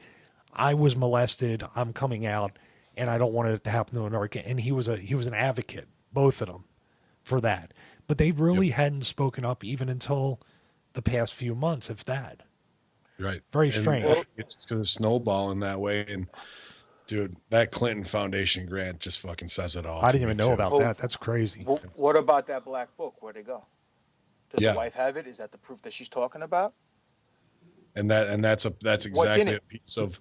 "I was molested, I'm coming out, and I don't want it to happen to another kid," and he was an advocate, both of them, for that. But they really hadn't spoken up even until the past few months, if that. Right. Very And strange. it's just going to snowball in that way. And dude, that Clinton Foundation grant just fucking says it all. I to didn't me, even know too. about Well, that. That's crazy. What about that black book? Where'd it go? Does Yeah. the wife have it? Is that the proof that she's talking about? And that's What's in exactly a it? piece of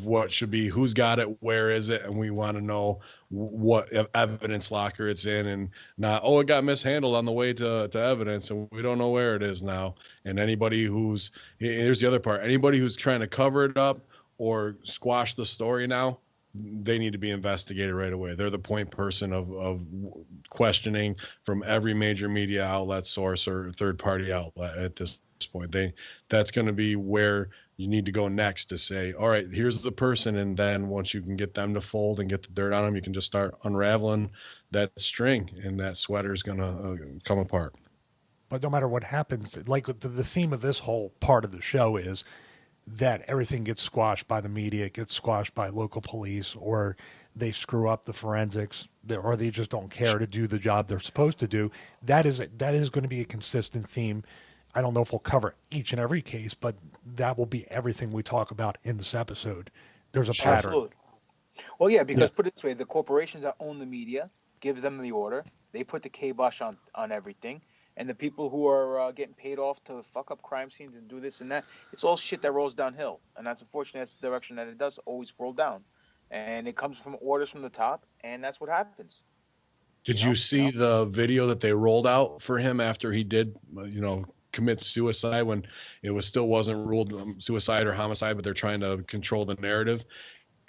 what should be, who's got it, where is it, and we want to know what evidence locker it's in, and not, oh, it got mishandled on the way to evidence and we don't know where it is now. And anybody who's, here's the other part, anybody who's trying to cover it up or squash the story now, they need to be investigated right away. They're the point person of questioning from every major media outlet, source, or third party outlet at this point. That's going to be where you need to go next to say, all right, here's the person, and then once you can get them to fold and get the dirt on them, you can just start unraveling that string, and that sweater is going to come apart. But no matter what happens, like the theme of this whole part of the show is that everything gets squashed by the media, gets squashed by local police, or they screw up the forensics, or they just don't care to do the job they're supposed to do. That is going to be a consistent theme. I don't know if we'll cover each and every case, but that will be everything we talk about in this episode. There's a pattern. Absolutely. Well, yeah, because put it this way, the corporations that own the media gives them the order. They put the kibosh on everything. And the people who are getting paid off to fuck up crime scenes and do this and that, it's all shit that rolls downhill. And that's unfortunately, that's the direction that it does always roll down. And it comes from orders from the top, and that's what happens. Did you see the video that they rolled out for him after he did, commit suicide, when it still wasn't ruled suicide or homicide, but they're trying to control the narrative?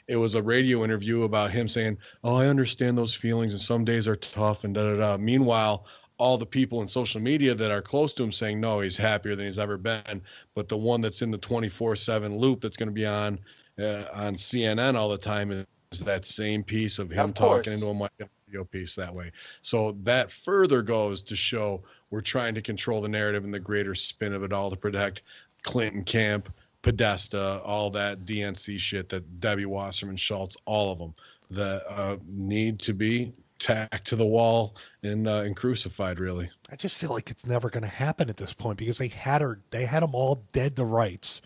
It was a radio interview about him saying, "Oh, I understand those feelings, and some days are tough," and da-da-da. Meanwhile, all the people in social media that are close to him saying, no, he's happier than he's ever been. But the one that's in the 24/7 loop that's going to be on CNN all the time is that same piece of him talking into a mic, video piece that way. So that further goes to show we're trying to control the narrative and the greater spin of it all to protect Clinton camp, Podesta, all that DNC shit, that Debbie Wasserman Schultz, all of them that need to be tacked to the wall and crucified, really. I just feel like it's never going to happen at this point because they had them all dead to rights,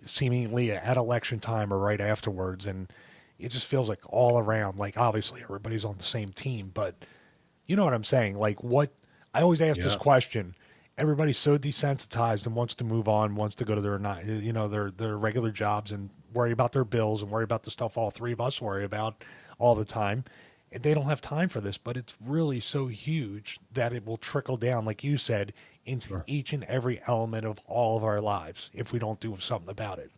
seemingly at election time or right afterwards, and it just feels like all around, like obviously everybody's on the same team, but you know what I'm saying? Like what I always ask this question. Everybody's so desensitized and wants to move on, wants to go to their regular jobs and worry about their bills and worry about the stuff all three of us worry about all the time. And they don't have time for this, but it's really so huge that it will trickle down, like you said, into each and every element of all of our lives if we don't do something about it.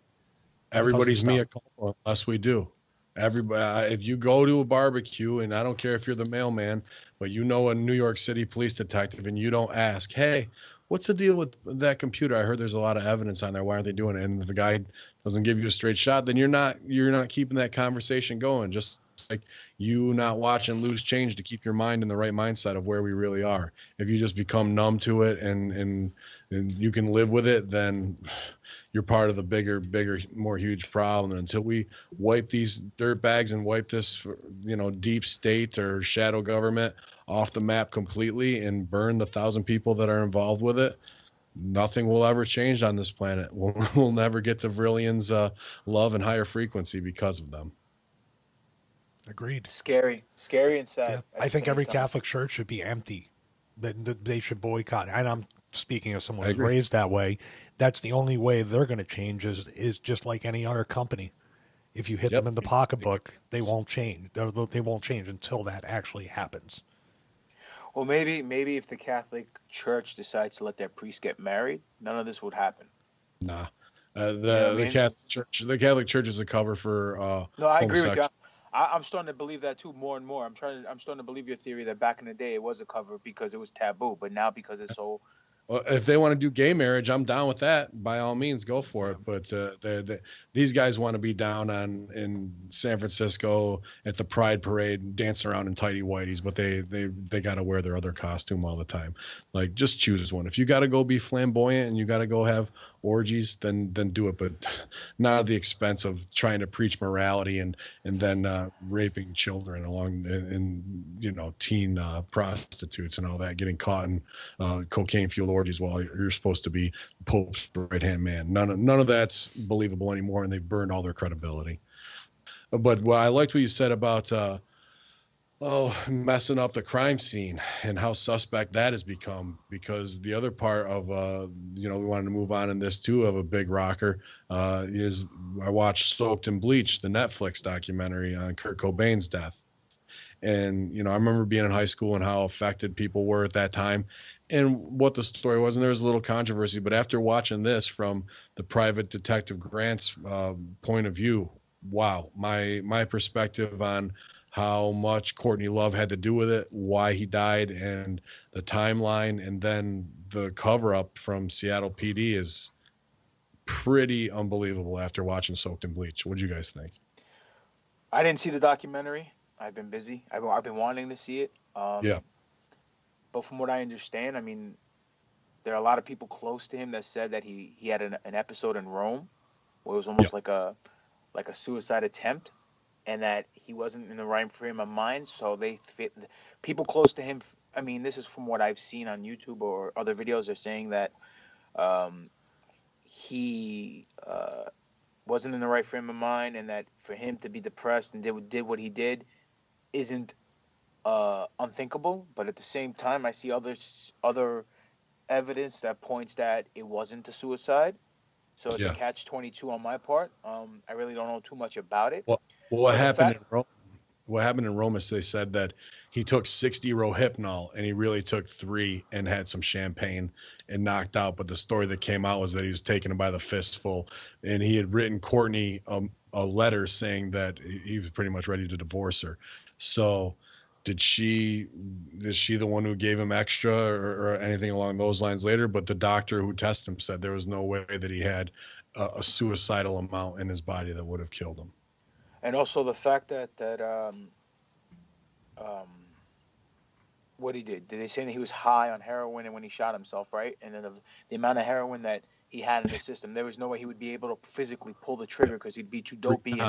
Everybody's mea culpa unless we do. Everybody, if you go to a barbecue, and I don't care if you're the mailman, but a New York City police detective, and you don't ask, hey, what's the deal with that computer? I heard there's a lot of evidence on there. Why aren't they doing it? And if the guy doesn't give you a straight shot, then you're not keeping that conversation going. Just like you not watching Loose Change to keep your mind in the right mindset of where we really are. If you just become numb to it and you can live with it, then you're part of the bigger, more huge problem. And until we wipe these dirt bags and wipe this, deep state or shadow government off the map completely and burn the 1,000 people that are involved with it, nothing will ever change on this planet. We'll never get to Vrillion's love and higher frequency because of them. Agreed. Scary and sad. Yeah. I think every Catholic church should be empty. That they should boycott. And I'm speaking of someone who's raised that way. That's the only way they're going to change is just like any other company. If you hit them in the pocketbook, they won't change. They won't change until that actually happens. Well, maybe if the Catholic Church decides to let their priests get married, none of this would happen. Nah. The Catholic Church is a cover for no, I agree with you. I'm starting to believe that too more and more. I'm starting to believe your theory that back in the day it was a cover because it was taboo, but now because it's so Well, if they want to do gay marriage, I'm down with that. By all means, go for it. But these guys want to be down in San Francisco at the Pride Parade, dancing around in tighty whities, but they got to wear their other costume all the time. Like, just choose one. If you got to go be flamboyant and you got to go have orgies, then do it, but not at the expense of trying to preach morality and then raping children along in teen prostitutes and all that, getting caught in cocaine fueled orgies while you're supposed to be Pope's right hand man. None of that's believable anymore, and they've burned all their credibility. But I liked what you said about messing up the crime scene and how suspect that has become, because the other part of we wanted to move on in this too, of a big rocker, is I watched Soaked in Bleach, the Netflix documentary on Kurt Cobain's death. And, I remember being in high school and how affected people were at that time and what the story was. And there was a little controversy, but after watching this from the private detective Grant's point of view, wow, my perspective on how much Courtney Love had to do with it, why he died, and the timeline, and then the cover up from Seattle PD is pretty unbelievable after watching Soaked in Bleach. What do you guys think? I didn't see the documentary. I've been busy. I've been wanting to see it. Yeah. But from what I understand, I mean, there are a lot of people close to him that said that he had an episode in Rome where it was almost like a suicide attempt, and that he wasn't in the right frame of mind. So people close to him. I mean, this is from what I've seen on YouTube or other videos. They're saying that he wasn't in the right frame of mind, and that for him to be depressed and did what he did isn't unthinkable. But at the same time, I see other evidence that points that it wasn't a suicide. So it's a catch-22 on my part. I really don't know too much about it. Well, what happened in Rome? What happened in Rome is they said that he took 60 Rohypnol and he really took 3 and had some champagne and knocked out. But the story that came out was that he was taken by the fistful, and he had written Courtney a letter saying that he was pretty much ready to divorce her. So is she the one who gave him extra or anything along those lines later? But the doctor who tested him said there was no way that he had a suicidal amount in his body that would have killed him. And also the fact that what he did they say that he was high on heroin and when he shot himself, right? And then the amount of heroin that he had in his system, there was no way he would be able to physically pull the trigger because he'd be too dopey.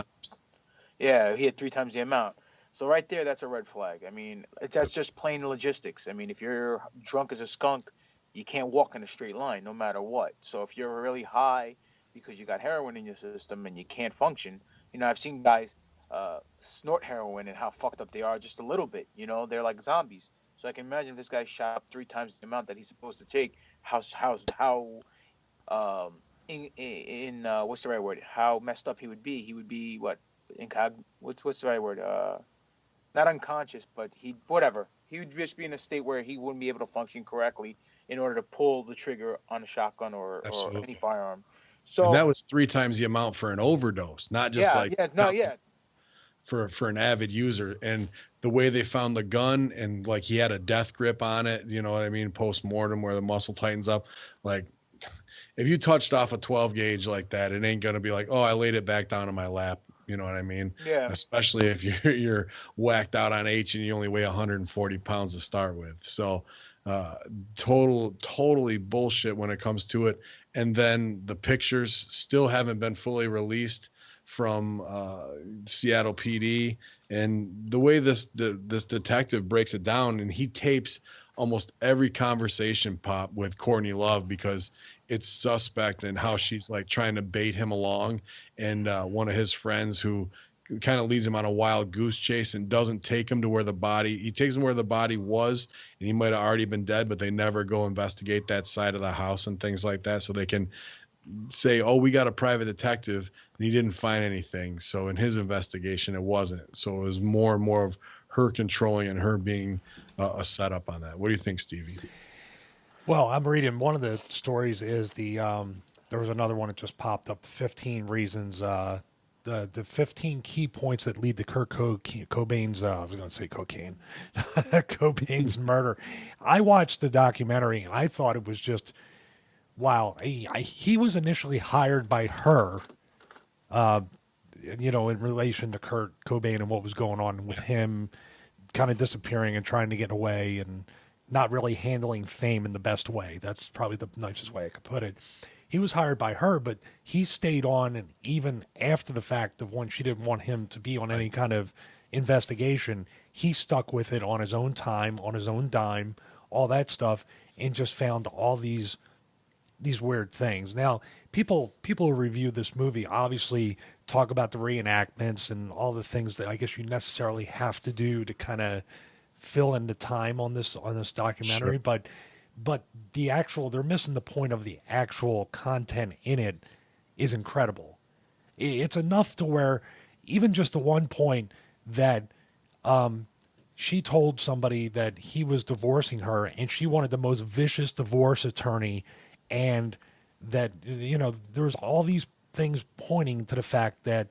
Yeah, he had 3 times the amount. So right there, that's a red flag. I mean, that's just plain logistics. I mean, if you're drunk as a skunk, you can't walk in a straight line no matter what. So if you're really high because you got heroin in your system and you can't function, I've seen guys snort heroin and how fucked up they are just a little bit. They're like zombies. So I can imagine if this guy shot 3 times the amount that he's supposed to take, what's the right word? How messed up he would be. He would be what? What's the right word? Not unconscious, but he would just be in a state where he wouldn't be able to function correctly in order to pull the trigger on a shotgun or any firearm. So and that was 3 times the amount for an overdose, not just for an avid user. And the way they found the gun, and like he had a death grip on it, you know what I mean, post-mortem where the muscle tightens up. Like if you touched off a 12 gauge like that, it ain't gonna be like, oh, I laid it back down in my lap. You know what I mean? Yeah. Especially if you're whacked out on H and you only weigh 140 pounds to start with. So totally bullshit when it comes to it. And then the pictures still haven't been fully released from Seattle PD. And the way this detective breaks it down, and he tapes almost every conversation pop with Courtney Love because it's suspect and how she's like trying to bait him along. And one of his friends who kind of leads him on a wild goose chase and doesn't take him to where he takes him where the body was, and he might have already been dead, but they never go investigate that side of the house and things like that. So they can say, oh, we got a private detective and he didn't find anything. So in his investigation, it wasn't. So it was more and more of her controlling and her being a setup on that. What do you think, Stevie? Well, I'm reading one of the stories is there was another one that just popped up, the 15 reasons the 15 key points that lead to Kurt Cobain's I was going to say cocaine, Cobain's murder. I watched the documentary and I thought it was just wow. He was initially hired by her, in relation to Kurt Cobain and what was going on with him, kind of disappearing and trying to get away and not really handling fame in the best way. That's probably the nicest way I could put it. He was hired by her, but he stayed on, and even after the fact of when she didn't want him to be on any kind of investigation, he stuck with it on his own time, on his own dime, all that stuff, and just found all these weird things. Now, people who review this movie obviously talk about the reenactments and all the things that I guess you necessarily have to do to kind of fill in the time on this documentary, Sure. but the actual, they're missing the point of the actual content in it is incredible. It's enough to where even just the one point that she told somebody that he was divorcing her and she wanted the most vicious divorce attorney, and that there was all these things pointing to the fact that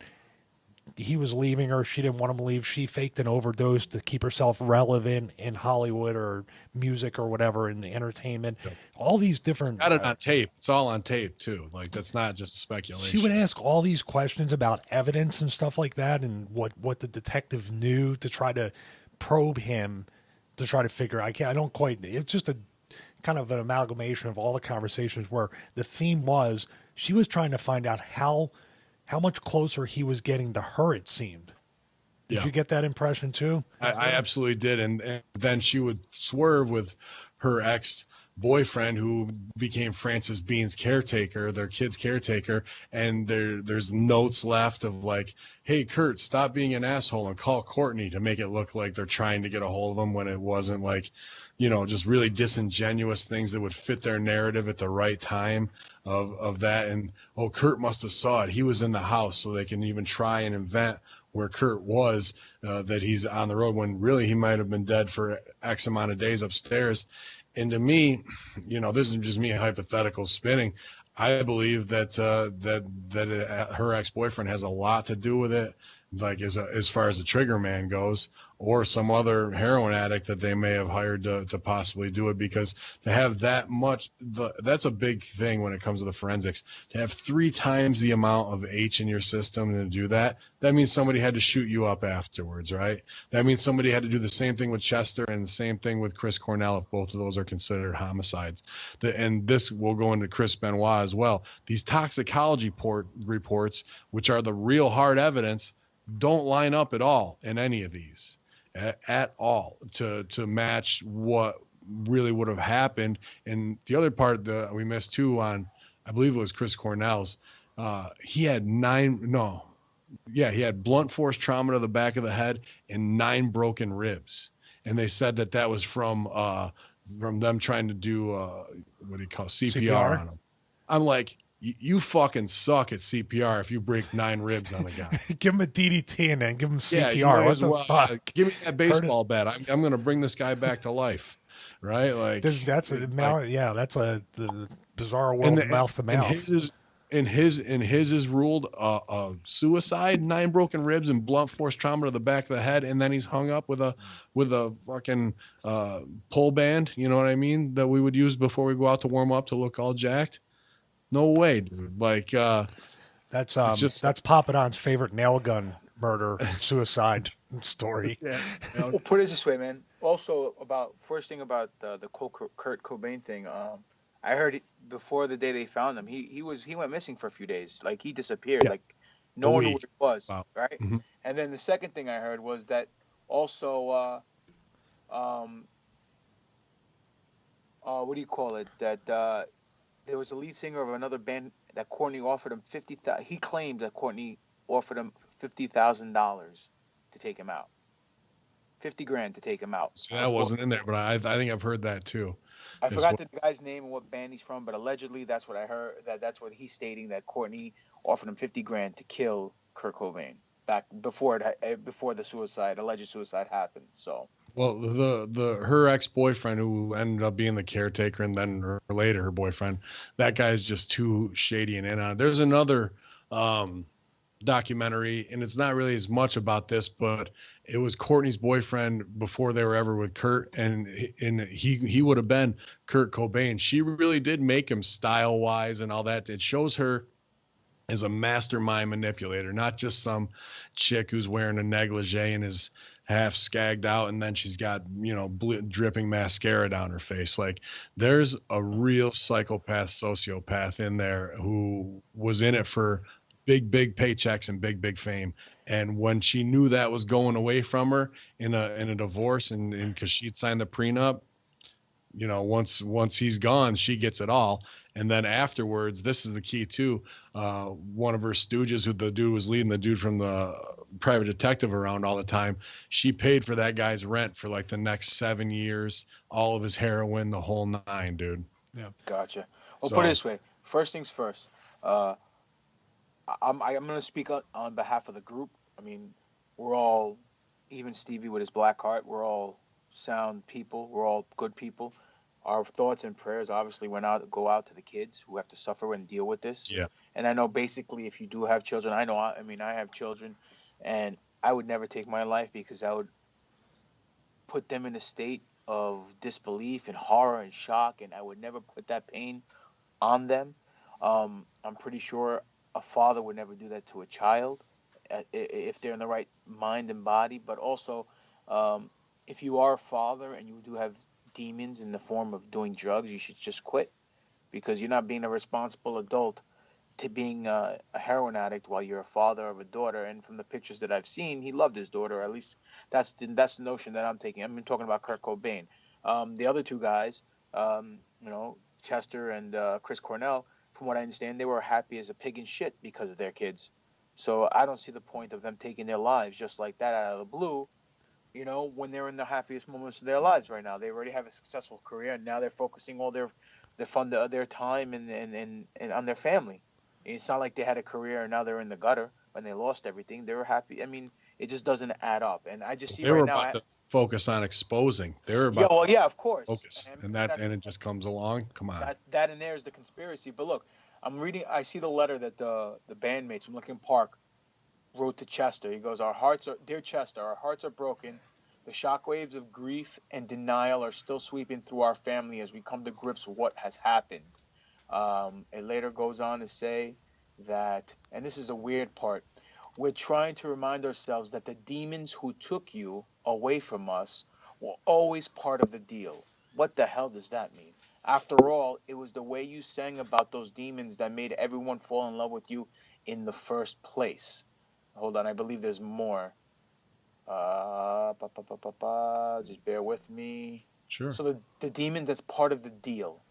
he was leaving her. She didn't want him to leave. She faked an overdose to keep herself relevant in Hollywood or music or whatever in the entertainment. Yep. All these different. Got it on tape. It's all on tape too. Like that's not just speculation. She would ask all these questions about evidence and stuff like that, and what the detective knew to try to probe him to try to figure. I don't quite. It's just a kind of an amalgamation of all the conversations where the theme was she was trying to find out how much closer he was getting to her, it seemed. Did you get that impression too? I absolutely did. And then she would swerve with her ex-boyfriend who became Frances Bean's caretaker, their kid's caretaker. And there's notes left of like, hey, Kurt, stop being an asshole and call Courtney, to make it look like they're trying to get a hold of him when it wasn't, like, just really disingenuous things that would fit their narrative at the right time of that. And, oh, Kurt must have saw it. He was in the house, so they can even try and invent where Kurt was, that he's on the road, when really he might have been dead for X amount of days upstairs. And to me, this is just me hypothetical spinning. I believe that her ex-boyfriend has a lot to do with it, like as far as the trigger man goes, or some other heroin addict that they may have hired to possibly do it, because to have that much, that's a big thing when it comes to the forensics. To have 3 times the amount of H in your system and to do that means somebody had to shoot you up afterwards, right? That means somebody had to do the same thing with Chester and the same thing with Chris Cornell, if both of those are considered homicides. And this will go into Chris Benoit as well. These toxicology reports, which are the real hard evidence, don't line up at all in any of these at all to match what really would have happened. And the other part that we missed too on, I believe it was Chris Cornell's, he had blunt force trauma to the back of the head and 9 broken ribs. And they said that was from them trying to do what do you call CPR on him. I'm like, you fucking suck at CPR if you break 9 ribs on a guy. Give him a DDT and then give him CPR. Yeah, what the fuck? Give me that baseball bat. I'm going to bring this guy back to life, right? Like that's the bizarre world of mouth to mouth. And his is ruled suicide, 9 broken ribs and blunt force trauma to the back of the head, and then he's hung up with a fucking pull band. You know what I mean? That we would use before we go out to warm up to look all jacked. No way, dude. Like that's Papadon's favorite nail gun murder suicide story. Yeah. Well, put it this way, man. Also, about the Kurt Cobain thing. I heard before the day they found him, he went missing for a few days. Like he disappeared. Yeah. Like no one knew where he was. Wow. Right. Mm-hmm. And then the second thing I heard was that also what do you call it? That there was a lead singer of another band that Courtney offered him $50,000. He claimed that Courtney offered him $50,000 to take him out. $50,000 to take him out. So that wasn't in there, but I think I've heard that too. I forgot the guy's name and what band he's from, but allegedly that's what I heard. That's what he's stating, that Courtney offered him $50,000 to kill Kurt Cobain back before the alleged suicide happened. So. Well, her ex-boyfriend, who ended up being the caretaker, and then later her boyfriend, that guy's just too shady and in on. There's another documentary, and it's not really as much about this, but it was Courtney's boyfriend before they were ever with Kurt, and he would have been Kurt Cobain. She really did make him style wise and all that. It shows her as a mastermind manipulator, not just some chick who's wearing a negligee and is half skagged out, and then she's got, you know, dripping mascara down her face. Like, there's a real psychopath, sociopath in there who was in it for big paychecks and big fame. And when she knew that was going away from her in a divorce, and because she'd signed the prenup, you know, once he's gone, she gets it all. And then afterwards, this is the key too. One of her stooges, who the dude was leading, the dude from the private detective around all the time, she paid for that guy's rent for like the next 7 years, all of his heroin, the whole nine, dude. Yeah. Gotcha. Well, put it this way. First things first. I'm going to speak on behalf of the group. I mean, we're all, even Stevie with his black heart, we're all sound people. We're all good people. Our thoughts and prayers obviously go out to the kids who have to suffer and deal with this. Yeah. And I know basically if you do have children, I have children, and I would never take my life because I would put them in a state of disbelief and horror and shock, and I would never put that pain on them. I'm pretty sure a father would never do that to a child if they're in the right mind and body. But also, if you are a father and you do have demons in the form of doing drugs, you should just quit, because you're not being a responsible adult to being a heroin addict while you're a father of a daughter. And from the pictures that I've seen, he loved his daughter. At least that's the notion that I'm taking. I'm talking about Kurt Cobain. The other two guys, Chester and Chris Cornell, from what I understand, they were happy as a pig in shit because of their kids. So I don't see the point of them taking their lives just like that out of the blue, you know, when they're in the happiest moments of their lives right now. They already have a successful career, and now they're focusing all their time and on their family. It's not like they had a career and now they're in the gutter when they lost everything. They were happy. I mean, it just doesn't add up. And I just see they right were now. About to focus on exposing. They were about of course. Focus, and it just comes along. Come on. That and there's the conspiracy. But look, I'm reading. I see the letter that the bandmates from Linkin Park wrote to Chester. He goes, "Dear Chester, our hearts are broken. The shockwaves of grief and denial are still sweeping through our family as we come to grips with what has happened." It later goes on to say that, and this is the weird part, we're trying to remind ourselves that the demons who took you away from us were always part of the deal. What the hell does that mean? After all, it was the way you sang about those demons that made everyone fall in love with you in the first place. Hold on, I believe there's more. Just bear with me. Sure. So the demons, that's part of the deal.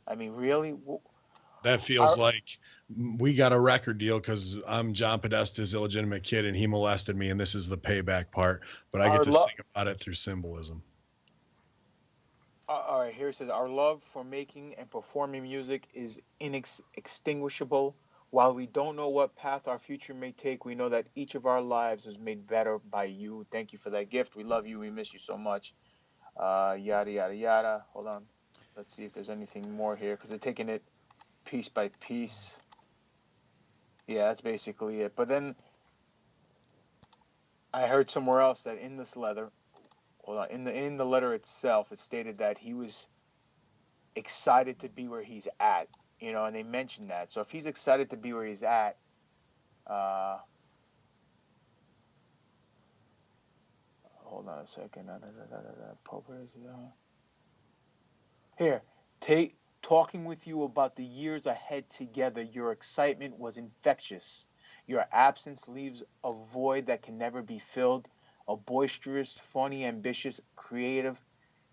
I mean, really? That feels like we got a record deal because I'm John Podesta's illegitimate kid and he molested me, and this is the payback part. But I get to sing about it through symbolism. All right, here it says, our love for making and performing music is inextinguishable. While we don't know what path our future may take, we know that each of our lives is made better by you. Thank you for that gift. We love you. We miss you so much. Yada, yada, yada. Hold on. Let's see if there's anything more here, because they're taking it piece by piece. Yeah, that's basically it. But then I heard somewhere else that in this letter, in the letter itself, it stated that he was excited to be where he's at, you know, and they mentioned that. So if he's excited to be where he's at, hold on a second. Here, talking with you about the years ahead together, your excitement was infectious. Your absence leaves a void that can never be filled. A boisterous, funny, ambitious, creative,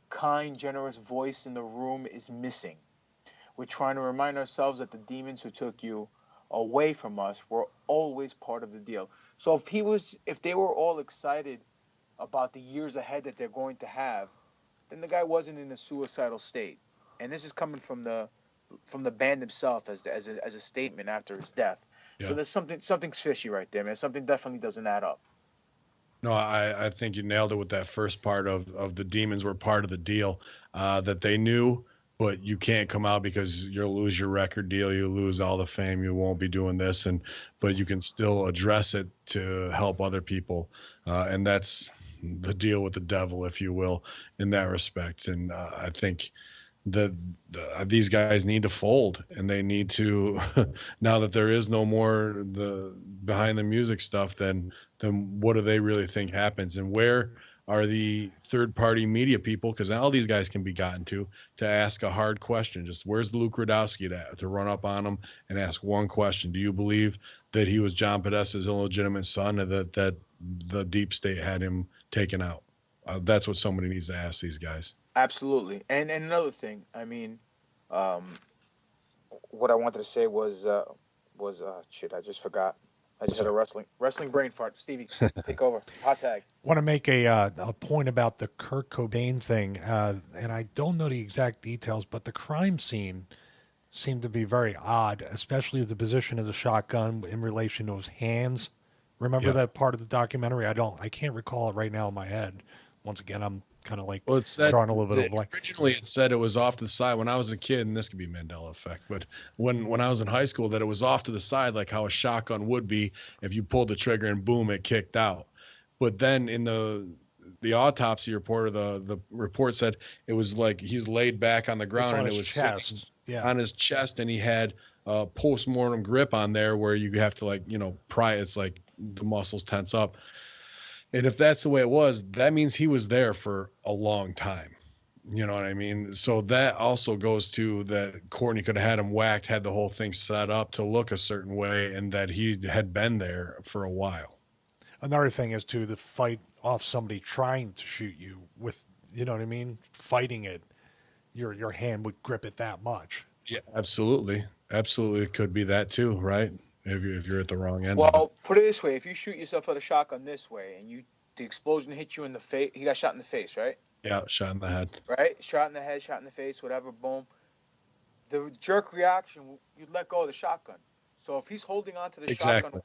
kind, generous voice in the room is missing. We're trying to remind ourselves that the demons who took you away from us were always part of the deal. So if they were all excited about the years ahead that they're going to have, then the guy wasn't in a suicidal state. And this is coming from the band himself as a statement after his death. Yeah. So there's something's fishy right there, man. Something definitely doesn't add up. No, I think you nailed it with that first part of the demons were part of the deal, that they knew but you can't come out because you'll lose your record deal, you lose all the fame, you won't be doing this, but you can still address it to help other people, and that's the deal with the devil, if you will, in that respect. And I think these guys need to fold, and they need to now that there is no more the behind the music stuff, then what do they really think happens, and where are the third-party media people, because all these guys can be gotten to ask a hard question? Just where's Luke Radowski to run up on them and ask one question? Do you believe that he was John Podesta's illegitimate son, and that the deep state had him taken out? That's what somebody needs to ask these guys. Absolutely. And another thing, I mean, what I wanted to say was shit, I just forgot. I just had a wrestling brain fart. Stevie, take over. Hot tag. Want to make a point about the Kurt Cobain thing, and I don't know the exact details, but the crime scene seemed to be very odd, especially the position of the shotgun in relation to his hands. Remember that part of the documentary? I can't recall it right now in my head. Once again, I'm kind of like drawing a little bit of a blank. Originally, it said it was off to the side when I was a kid, and this could be Mandela effect, but when I was in high school, that it was off to the side, like how a shotgun would be if you pulled the trigger and boom, it kicked out. But then in the autopsy report, or the report said it was like he's laid back on the ground, and it was chest. On his chest, and he had a post-mortem grip on there where you have to pry. It's like the muscles tense up. And if that's the way it was, that means he was there for a long time. You know what I mean? So that also goes to that Courtney could have had him whacked, had the whole thing set up to look a certain way, and that he had been there for a while. Another thing is to fight off somebody trying to shoot you with, you know what I mean? Fighting it, your hand would grip it that much. Yeah, absolutely. Absolutely. It could be that too, right? If you're at the wrong end. Well, put it this way: if you shoot yourself with a shotgun this way, and the explosion hit you in the face, he got shot in the face, right? Yeah, shot in the head. Right, shot in the head, shot in the face, whatever. Boom. The jerk reaction, you'd let go of the shotgun. So if he's holding on to the shotgun,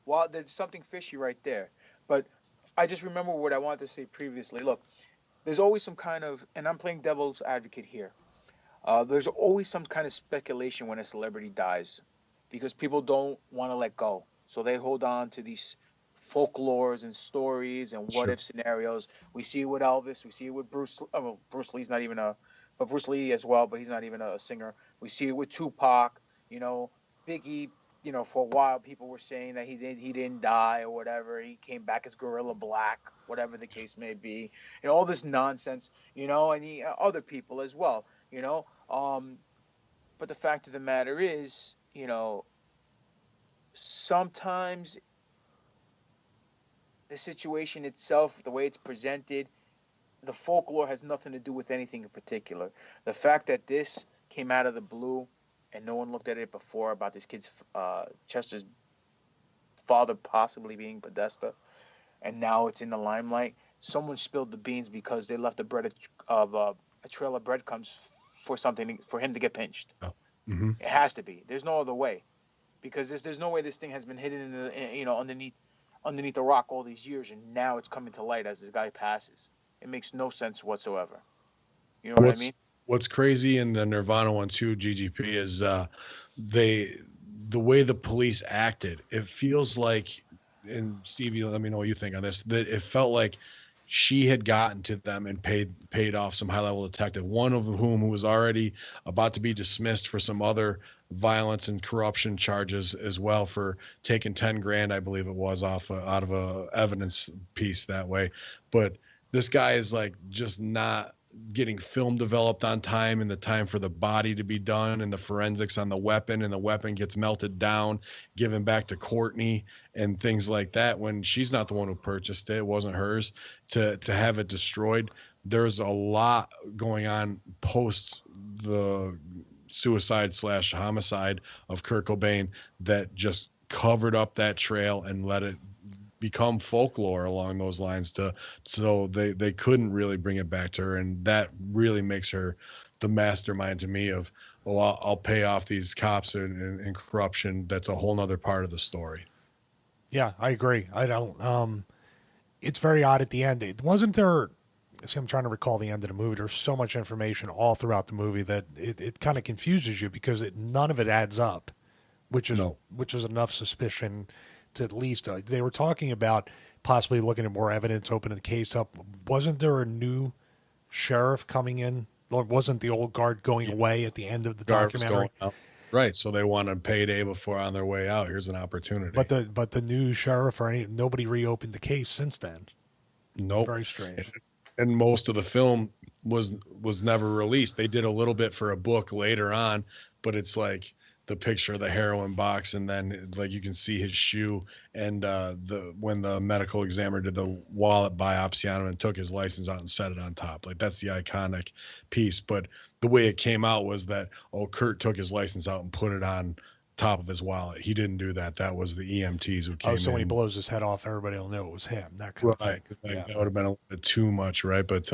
well, there's something fishy right there. But I just remember what I wanted to say previously. Look, there's always some kind of, and I'm playing devil's advocate here. There's always some kind of speculation when a celebrity dies, because people don't want to let go. So they hold on to these folklores and stories and what-if scenarios. We see it with Elvis. We see it with Bruce. Bruce Lee's not even but Bruce Lee as well, but he's not even a singer. We see it with Tupac. Biggie. For a while, people were saying that he didn't die or whatever. He came back as Gorilla Black, whatever the case may be. All this nonsense. And other people as well. But the fact of the matter is, sometimes the situation itself, the way it's presented, the folklore has nothing to do with anything in particular. The fact that this came out of the blue and no one looked at it before about this kid's, Chester's father possibly being Podesta, and now it's in the limelight. Someone spilled the beans because they left a trail of breadcrumbs for him to get pinched. Oh. Mm-hmm. It has to be. There's no other way, because there's no way this thing has been hidden underneath the rock all these years, and now it's coming to light as this guy passes. It makes no sense whatsoever. You know what I mean? What's crazy in the Nirvana one too, GGP, is the way the police acted. It feels like, and Stevie, let me know what you think on this, that it felt like she had gotten to them and paid off some high-level detective, one of whom who was already about to be dismissed for some other violence and corruption charges as well, for taking 10 grand, I believe it was, out of a evidence piece that way. But this guy is like just not getting film developed on time, and the time for the body to be done, and the forensics on the weapon, and the weapon gets melted down, given back to Courtney and things like that, when she's not the one who purchased it. It wasn't hers to have it destroyed. There's a lot going on post the suicide/homicide of Kurt Cobain that just covered up that trail and let it become folklore along those lines, so they couldn't really bring it back to her. And that really makes her the mastermind to me of, I'll pay off these cops and corruption. That's a whole nother part of the story. Yeah, I agree. I don't, it's very odd at the end. Wasn't there See, I'm trying to recall the end of the movie. There's so much information all throughout the movie that it kind of confuses you because none of it adds up, which is enough suspicion to at least they were talking about possibly looking at more evidence, opening the case up. Wasn't there a new sheriff coming in? Or wasn't the old guard going away at the end of the documentary? Right, so they want a payday before on their way out. Here's an opportunity. But the new sheriff nobody reopened the case since then. Nope. Very strange. And most of the film was never released. They did a little bit for a book later on, but it's like the picture of the heroin box, and then like you can see his shoe, and when the medical examiner did the wallet biopsy on him and took his license out and set it on top. Like that's the iconic piece. But the way it came out was that Kurt took his license out and put it on top of his wallet. He didn't do that. That was the EMTs who came in. So when he blows his head off, everybody will know it was him. That kind of thing. Like, that would have been a little bit too much, right? But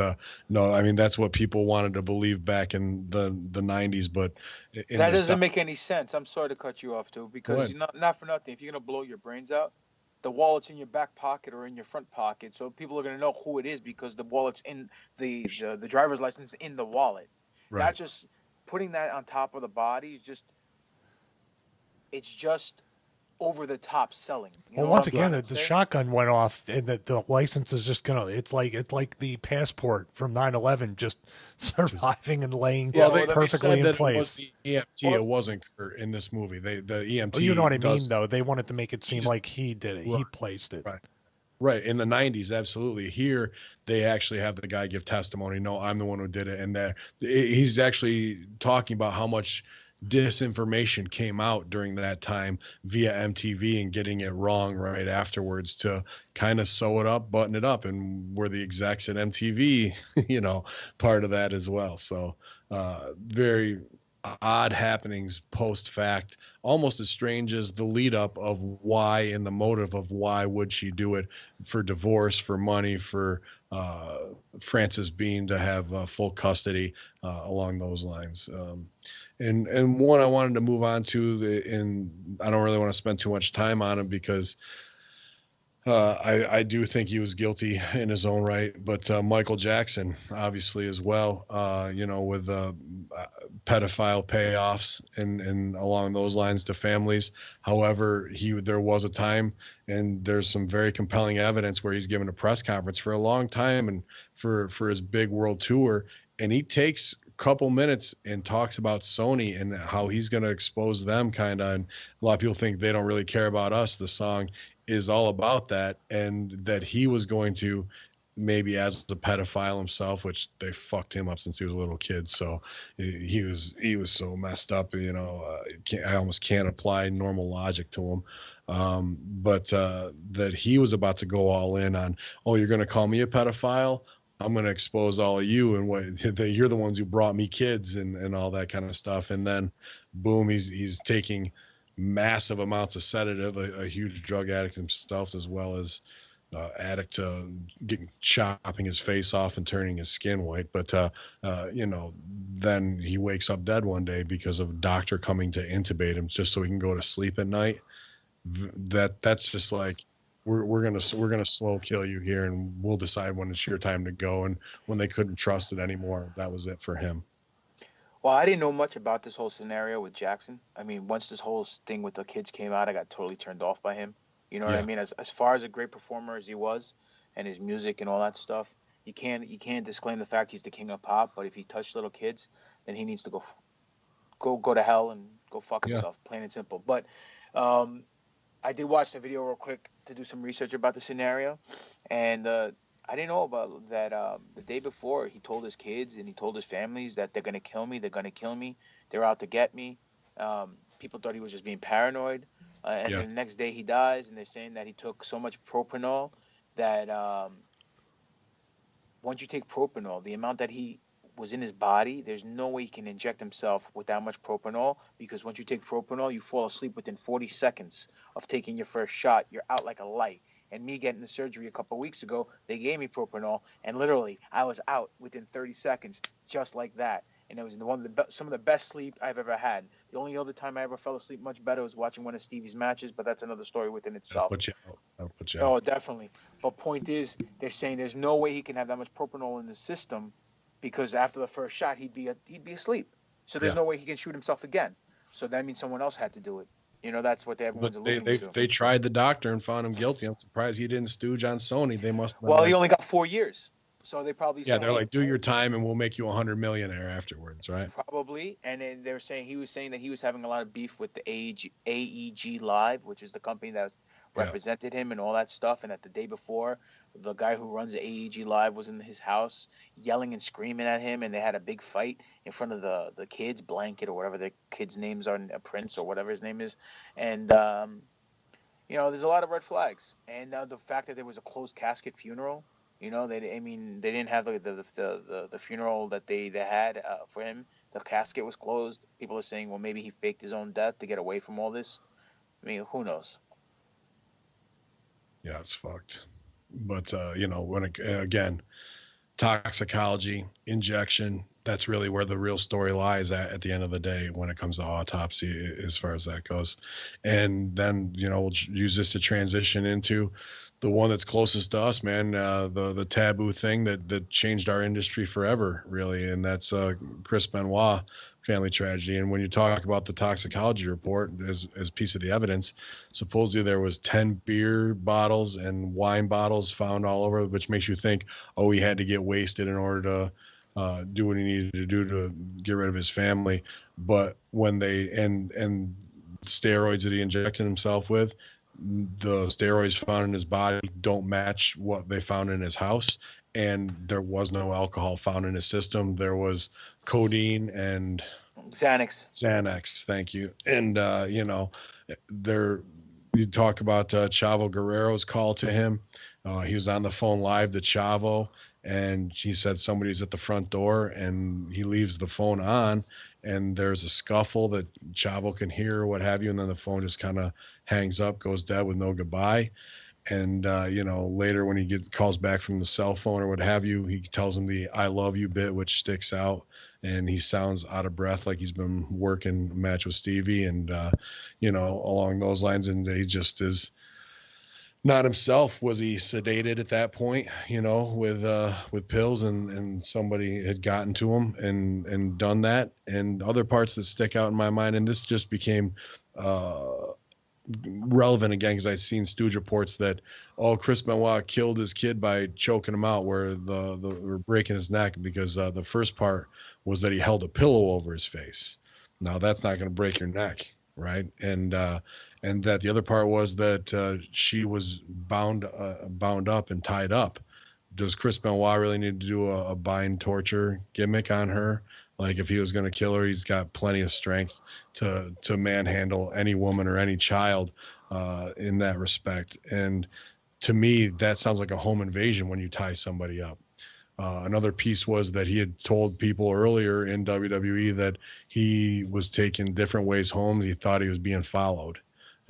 no, I mean that's what people wanted to believe back in the 90s. But that doesn't make any sense. I'm sorry to cut you off too, because not for nothing. If you're gonna blow your brains out, the wallet's in your back pocket or in your front pocket, so people are gonna know who it is because the wallet's in the driver's license in the wallet. Right. Not just putting that on top of the body is just. It's just over the top selling. Well, once again, the shotgun went off, and the license is just gonna. It's like the passport from 9/11, just surviving and laying perfectly in place. It was the EMT. It wasn't Kurt in this movie. The EMT. Well, you know what I mean, though. They wanted to make it seem like he did it. Right. He placed it. Right. In the 90s, absolutely. Here, they actually have the guy give testimony. No, I'm the one who did it, and he's actually talking about how much disinformation came out during that time via MTV and getting it wrong right afterwards to kind of sew it up, button it up, and we're the execs at MTV, part of that as well. So very odd happenings post fact, almost as strange as the lead up of why and the motive of why would she do it, for divorce, for money, for Frances Bean to have full custody, along those lines. And one I wanted to move on to, and I don't really want to spend too much time on him because I do think he was guilty in his own right, but Michael Jackson obviously as well, with pedophile payoffs and along those lines to families. However, there was a time, and there's some very compelling evidence where he's given a press conference for a long time and for his big world tour, and he takes couple minutes and talks about Sony and how he's going to expose them kind of, and a lot of people think they don't really care about us. The song is all about that, and that he was going to, maybe as a pedophile himself, which they fucked him up since he was a little kid, so he was so messed up, I almost can't apply normal logic to him, but that he was about to go all in on, you're going to call me a pedophile, I'm going to expose all of you, and you're the ones who brought me kids and all that kind of stuff. And then boom, he's taking massive amounts of sedative, a huge drug addict himself, as well as addict to chopping his face off and turning his skin white. But, then he wakes up dead one day because of a doctor coming to intubate him just so he can go to sleep at night. That's just like, we're gonna slow kill you here, and we'll decide when it's your time to go. And when they couldn't trust it anymore, that was it for him. Well, I didn't know much about this whole scenario with Jackson. I mean, once this whole thing with the kids came out, I got totally turned off by him. You know what I mean? As far as a great performer as he was, and his music and all that stuff, you can't disclaim the fact he's the king of pop. But if he touched little kids, then he needs to go to hell and go fuck himself, plain and simple. But I did watch the video real quick to do some research about the scenario, and I didn't know about that. The day before, he told his kids and he told his families that they're gonna kill me. They're out to get me. People thought he was just being paranoid, and then the next day he dies, and they're saying that he took so much propanol that once you take propanol, the amount that he was in his body, there's no way he can inject himself with that much propanol, because once you take propanol, you fall asleep within 40 seconds of taking your first shot. You're out like a light. And me getting the surgery a couple of weeks ago, they gave me propanol, and literally I was out within 30 seconds, just like that. and it was some of the best sleep I've ever had. The only other time I ever fell asleep much better was watching one of Stevie's matches, but that's another story within itself. That'll put you Oh, out. definitely. But point is, they're saying there's no way he can have that much propanol in the system, because after the first shot he'd be asleep. So there's no way he can shoot himself again. So that means someone else had to do it. You know, that's what everyone's alluding to. They tried the doctor and found him guilty. I'm surprised he didn't stooge on Sony. They must have Well, he only got 4 years. So they probably they're like, do your time and we'll make you $100 millionaire afterwards, right? Probably. And then they were saying he was saying that he was having a lot of beef with the AEG Live, which is the company that represented him and all that stuff. And that the day before, the guy who runs the AEG Live was in his house yelling and screaming at him, and they had a big fight in front of the kids, Blanket or whatever their kids' names are, Prince or whatever his name is. And you know, there's a lot of red flags. And the fact that there was a closed casket funeral. You know, they didn't have the funeral that they had for him. The casket was closed. People are saying, well, maybe he faked his own death to get away from all this. I mean, who knows? Yeah, it's fucked. But you know, when again, toxicology, injection, that's really where the real story lies at the end of the day when it comes to autopsy, as far as that goes. And then, you know, we'll use this to transition into the one that's closest to us, man, the taboo thing that changed our industry forever, really, and that's Chris Benoit family tragedy. And when you talk about the toxicology report as a piece of the evidence, supposedly there was 10 beer bottles and wine bottles found all over, which makes you think, oh, he had to get wasted in order to do what he needed to do to get rid of his family. But when they and steroids that he injected himself with, the steroids found in his body don't match what they found in his house, and there was no alcohol found in his system. There was codeine and Xanax, thank you. And you know, you talk about Chavo Guerrero's call to him. He was on the phone live to Chavo, and he said somebody's at the front door, and he leaves the phone on, and there's a scuffle that Chavo can hear or what have you, and then the phone just kind of hangs up, goes dead with no goodbye. And you know, later when he calls back from the cell phone or what have you, he tells him the "I love you" bit, which sticks out, and he sounds out of breath, like he's been working a match with Stevie, and you know, along those lines. And he just is not himself. Was he sedated at that point, you know, with pills, and somebody had gotten to him and done that? And other parts that stick out in my mind, and this just became relevant again because I'd seen stooge reports that, oh, Chris Benoit killed his kid by choking him out, where or breaking his neck, because the first part was that he held a pillow over his face. Now that's not going to break your neck, right? And that the other part was that she was bound up and tied up. Does Chris Benoit really need to do a bind torture gimmick on her? Like, if he was going to kill her, he's got plenty of strength to manhandle any woman or any child in that respect. And to me, that sounds like a home invasion when you tie somebody up. Another piece was that he had told people earlier in WWE that he was taking different ways home. He thought he was being followed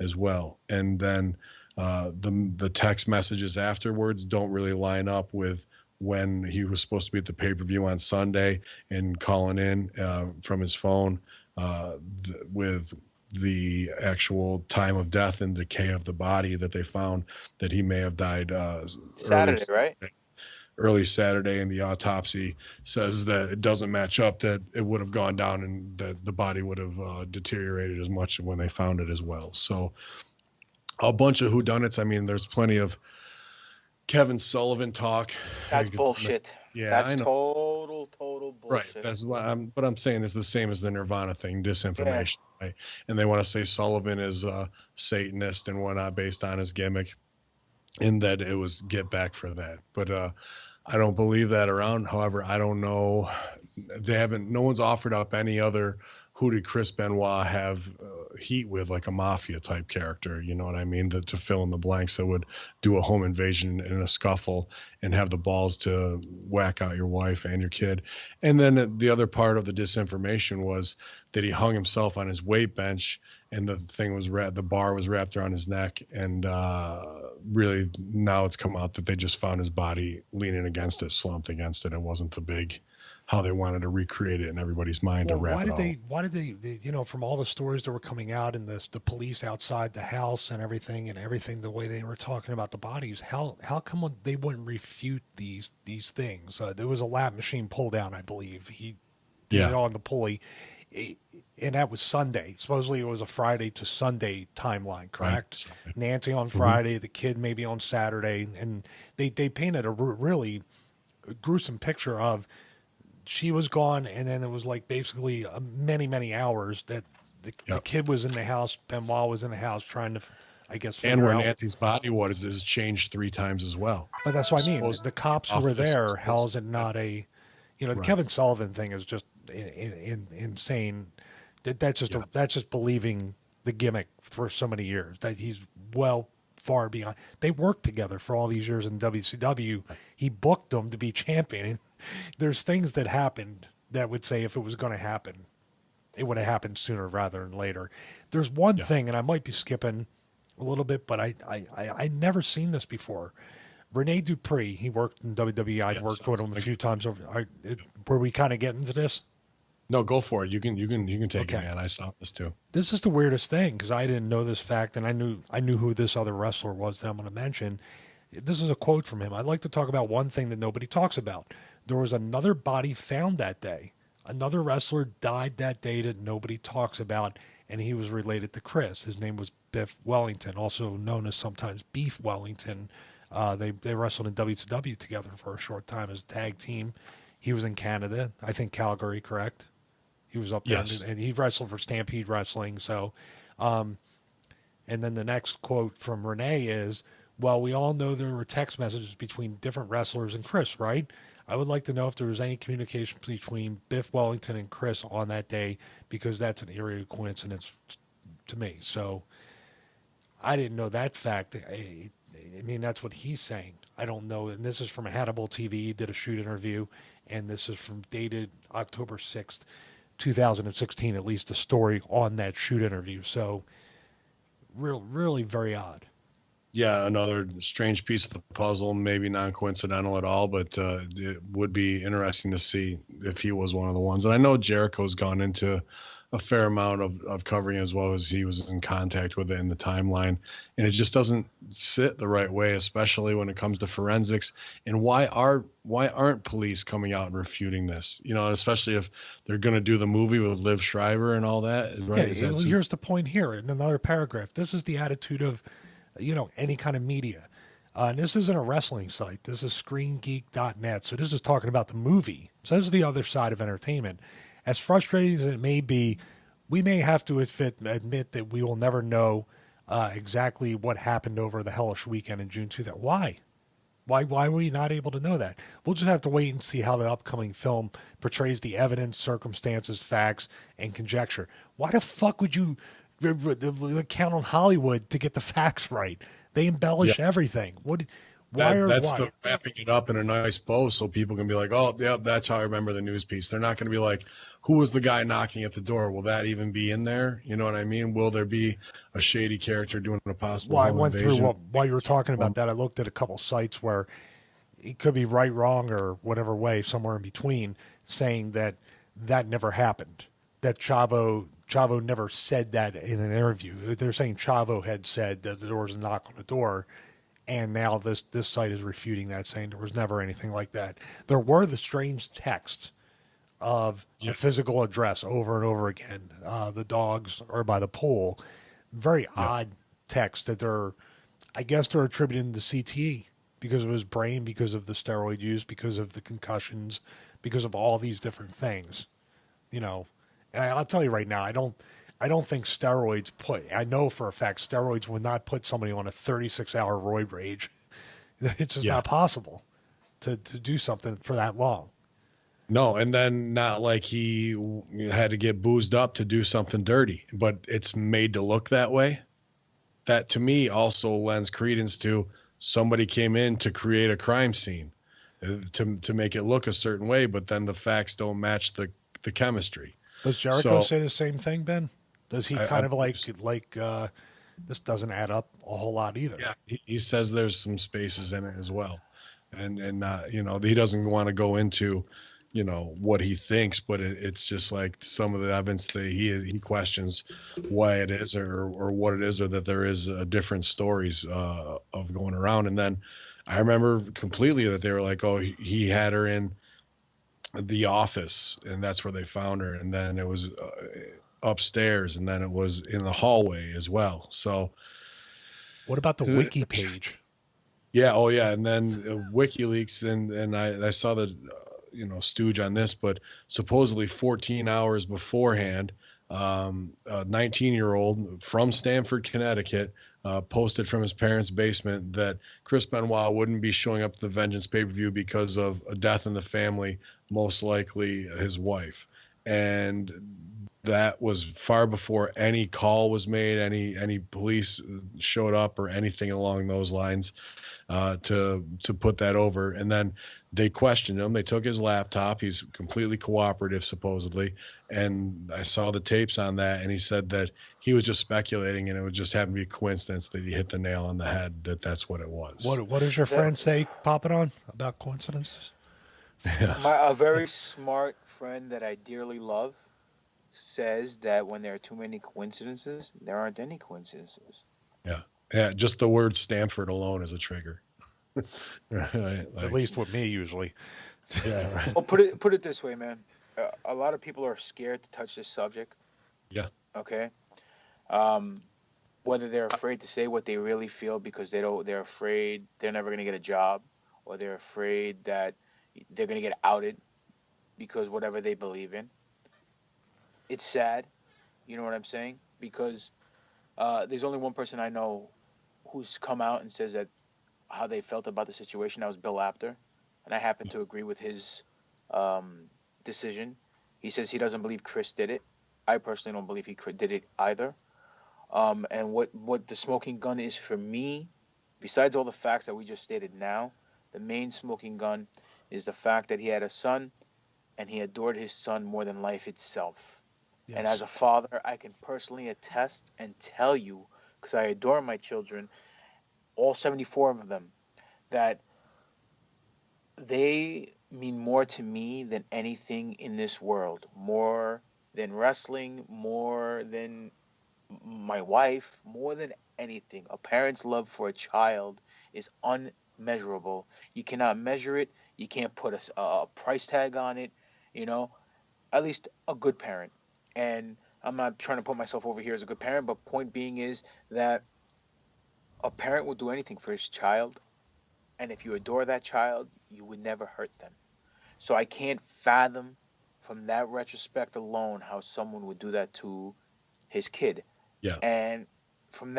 as well. And then the text messages afterwards don't really line up with when he was supposed to be at the pay-per-view on Sunday and calling in from his phone with the actual time of death and decay of the body that they found that he may have died Saturday, right? Early Saturday, and the autopsy says that it doesn't match up, that it would have gone down and that the body would have deteriorated as much when they found it as well. So a bunch of whodunits. I mean, there's plenty of Kevin Sullivan talk. That's bullshit. Yeah, that's I know. Total bullshit. Right. That's what I'm saying is the same as the Nirvana thing, disinformation. Yeah. Right? And they want to say Sullivan is a Satanist and whatnot based on his gimmick, and that it was get back for that. But I don't believe that around. However, I don't know. No one's offered up any other who did Chris Benoit have heat with, like a mafia type character, you know what I mean, to fill in the blanks, that would do a home invasion in a scuffle and have the balls to whack out your wife and your kid. And then the other part of the disinformation was that he hung himself on his weight bench, and the thing was the bar was wrapped around his neck, and really now it's come out that they just found his body leaning against it, slumped against it. It wasn't the big how they wanted to recreate it in everybody's mind to wrap it all. Why did they, you know, from all the stories that were coming out and the police outside the house and everything, the way they were talking about the bodies, how come they wouldn't refute these things? There was a lap machine pull down, I believe. He did it on the pulley. And that was Sunday. Supposedly it was a Friday to Sunday timeline, correct? Right. Nancy on Friday, the kid maybe on Saturday. And they painted a really gruesome picture of she was gone, and then it was like basically many, many hours that the kid was in the house, Benoit was in the house trying to, I guess, and where Nancy's body was is changed 3 times as well. But that's what I mean. The cops who were there, how is it not a, you know, the Kevin Sullivan thing is just insane. That's just believing the gimmick for so many years that he's far beyond. They worked together for all these years in WCW. He booked them to be champion. There's things that happened that would say if it was going to happen, it would have happened sooner rather than later. There's one thing, and I might be skipping a little bit, but I never seen this before. Rene Dupree, he worked in WWE. I'd worked with him a few times. Were we kind of getting to this? No, go for it. You can take it, man. I saw this too. This is the weirdest thing because I didn't know this fact, and I knew who this other wrestler was that I'm going to mention. This is a quote from him. I'd like to talk about one thing that nobody talks about. There was another body found that day. Another wrestler died that day that nobody talks about, and he was related to Chris. His name was Biff Wellington, also known as sometimes Beef Wellington. They wrestled in WCW together for a short time as a tag team. He was in Canada, I think Calgary, correct? He was up there, and he wrestled for Stampede Wrestling. So, and then the next quote from Renee is, well, we all know there were text messages between different wrestlers and Chris, right? I would like to know if there was any communication between Biff Wellington and Chris on that day, because that's an eerie coincidence to me. So I didn't know that fact. I mean, that's what he's saying. I don't know. And this is from Hannibal TV. He did a shoot interview, and this is from dated October 6th, 2016, at least the story on that shoot interview. So really very odd. Yeah, another strange piece of the puzzle, maybe non-coincidental at all, but it would be interesting to see if he was one of the ones. And I know Jericho's gone into a fair amount of covering as well, as he was in contact with it in the timeline. And it just doesn't sit the right way, especially when it comes to forensics. And why aren't police coming out and refuting this? You know, especially if they're going to do the movie with Liv Schreiber and all that. Right? Yeah, here's the point here in another paragraph. This is the attitude of, you know, any kind of media. And this isn't a wrestling site. This is screengeek.net. So this is talking about the movie. So this is the other side of entertainment. As frustrating as it may be, we may have to admit that we will never know exactly what happened over the hellish weekend in June 2000. Why? Why were we not able to know that? We'll just have to wait and see how the upcoming film portrays the evidence, circumstances, facts, and conjecture. Why the fuck would you count on Hollywood to get the facts right? They embellish everything. That's the wrapping it up in a nice bow so people can be like, oh, yeah, that's how I remember the news piece. They're not going to be like, who was the guy knocking at the door? Will that even be in there? You know what I mean? Will there be a shady character doing a possible I went invasion? Through while you were talking about that, I looked at a couple sites where it could be right, wrong, or whatever way, somewhere in between, saying that never happened, that Chavo never said that in an interview. They're saying Chavo had said that there was a knock on the door, and now this site is refuting that, saying there was never anything like that. There were the strange texts of the physical address over and over again. The dogs are by the pool. Very odd text that I guess they're attributing to CTE because of his brain, because of the steroid use, because of the concussions, because of all these different things. You know, and I'll tell you right now, I don't think steroids I know for a fact steroids would not put somebody on a 36-hour roid rage. It's just not possible to do something for that long. No, and then not like he had to get boozed up to do something dirty, but it's made to look that way. That to me also lends credence to somebody came in to create a crime scene to make it look a certain way, but then the facts don't match the chemistry. Does Jericho say the same thing, Ben? Does he kind of like this doesn't add up a whole lot either? Yeah, he says there's some spaces in it as well, and not, you know, he doesn't want to go into you know, what he thinks, but it's just like some of the evidence that he questions why it is or what it is, or that there is different stories of going around. And then I remember completely that they were like, oh, he had her in the office, and that's where they found her, and then it was upstairs, and then it was in the hallway as well. So what about the wiki page? Yeah. Oh, yeah. And then WikiLeaks, and I saw the, you know, stooge on this, but supposedly 14 hours beforehand, a 19-year-old from Stamford, Connecticut, posted from his parents' basement that Chris Benoit wouldn't be showing up to the Vengeance pay-per-view because of a death in the family, most likely his wife. And that was far before any call was made, any police showed up or anything along those lines to put that over. And then they questioned him. They took his laptop. He's completely cooperative, supposedly. And I saw the tapes on that, and he said that he was just speculating, and it would just happen to be a coincidence that he hit the nail on the head, that's what it was. What does your friend say, Papadon, about coincidences? A very smart friend that I dearly love says that when there are too many coincidences, there aren't any coincidences. Yeah, just the word Stanford alone is a trigger. Right? Like, at least with me, usually. Yeah. Right. Well, put it this way, man. A lot of people are scared to touch this subject. Yeah. Okay. Whether they're afraid to say what they really feel because they're afraid they're never going to get a job, or they're afraid that they're going to get outed because whatever they believe in. It's sad, you know what I'm saying? Because there's only one person I know who's come out and says that how they felt about the situation. That was Bill Apter, and I happen to agree with his decision. He says he doesn't believe Chris did it. I personally don't believe he did it either. And what the smoking gun is for me, besides all the facts that we just stated now, the main smoking gun is the fact that he had a son, and he adored his son more than life itself. Yes. And as a father, I can personally attest and tell you, because I adore my children, all 74 of them, that they mean more to me than anything in this world, more than wrestling, more than my wife, more than anything. A parent's love for a child is unmeasurable. You cannot measure it. You can't put a price tag on it, you know, at least a good parent. And I'm not trying to put myself over here as a good parent, but point being is that a parent will do anything for his child. And if you adore that child, you would never hurt them. So I can't fathom from that retrospect alone how someone would do that to his kid. Yeah. And from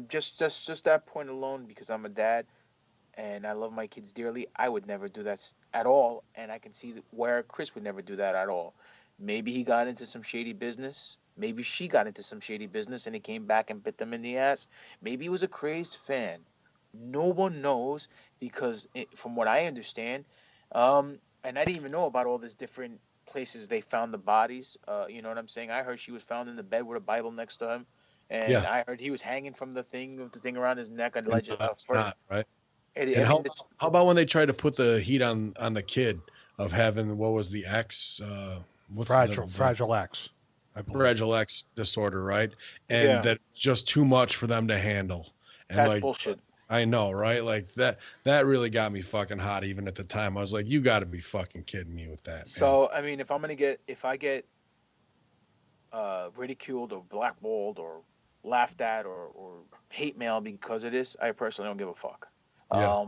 just that point alone, because I'm a dad and I love my kids dearly, I would never do that at all. And I can see where Chris would never do that at all. Maybe he got into some shady business. Maybe she got into some shady business and he came back and bit them in the ass. Maybe he was a crazed fan. No one knows, because from what I understand, and I didn't even know about all these different places they found the bodies. You know what I'm saying? I heard she was found in the bed with a Bible next to him. And yeah. I heard he was hanging from the thing around his neck. Allegedly, right? How about when they tried to put the heat on the kid of having, what was the X? Fragile X. Fragile X disorder, right? And that's just too much for them to handle. And that's bullshit. I know, right? Like that really got me fucking hot even at the time. I was like, you got to be fucking kidding me with that. So, man. I mean, if I get ridiculed or blackballed or laughed at or hate mail because of this, I personally don't give a fuck. Yeah.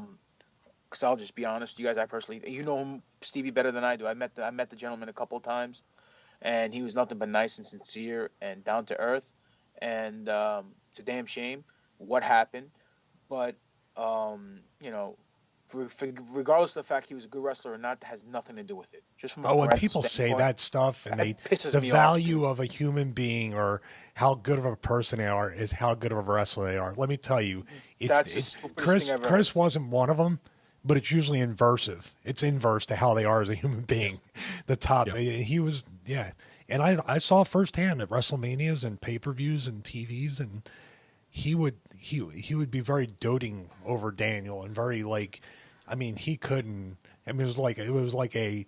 Because I'll just be honest with you guys, I personally, you know him, Stevie, better than I do. I met the gentleman a couple of times, and he was nothing but nice and sincere and down to earth. And it's a damn shame what happened. But, you know, regardless of the fact he was a good wrestler or not, that has nothing to do with it. Just from when people say that stuff, and the value of a human being or how good of a person they are is how good of a wrestler they are. Let me tell you, Chris wasn't one of them, but it's usually inversive. It's inverse to how they are as a human being. The top, he was, and I saw firsthand at WrestleManias and pay-per-views and TVs, and he would be very doting over Daniel and very he couldn't. I mean, it was like a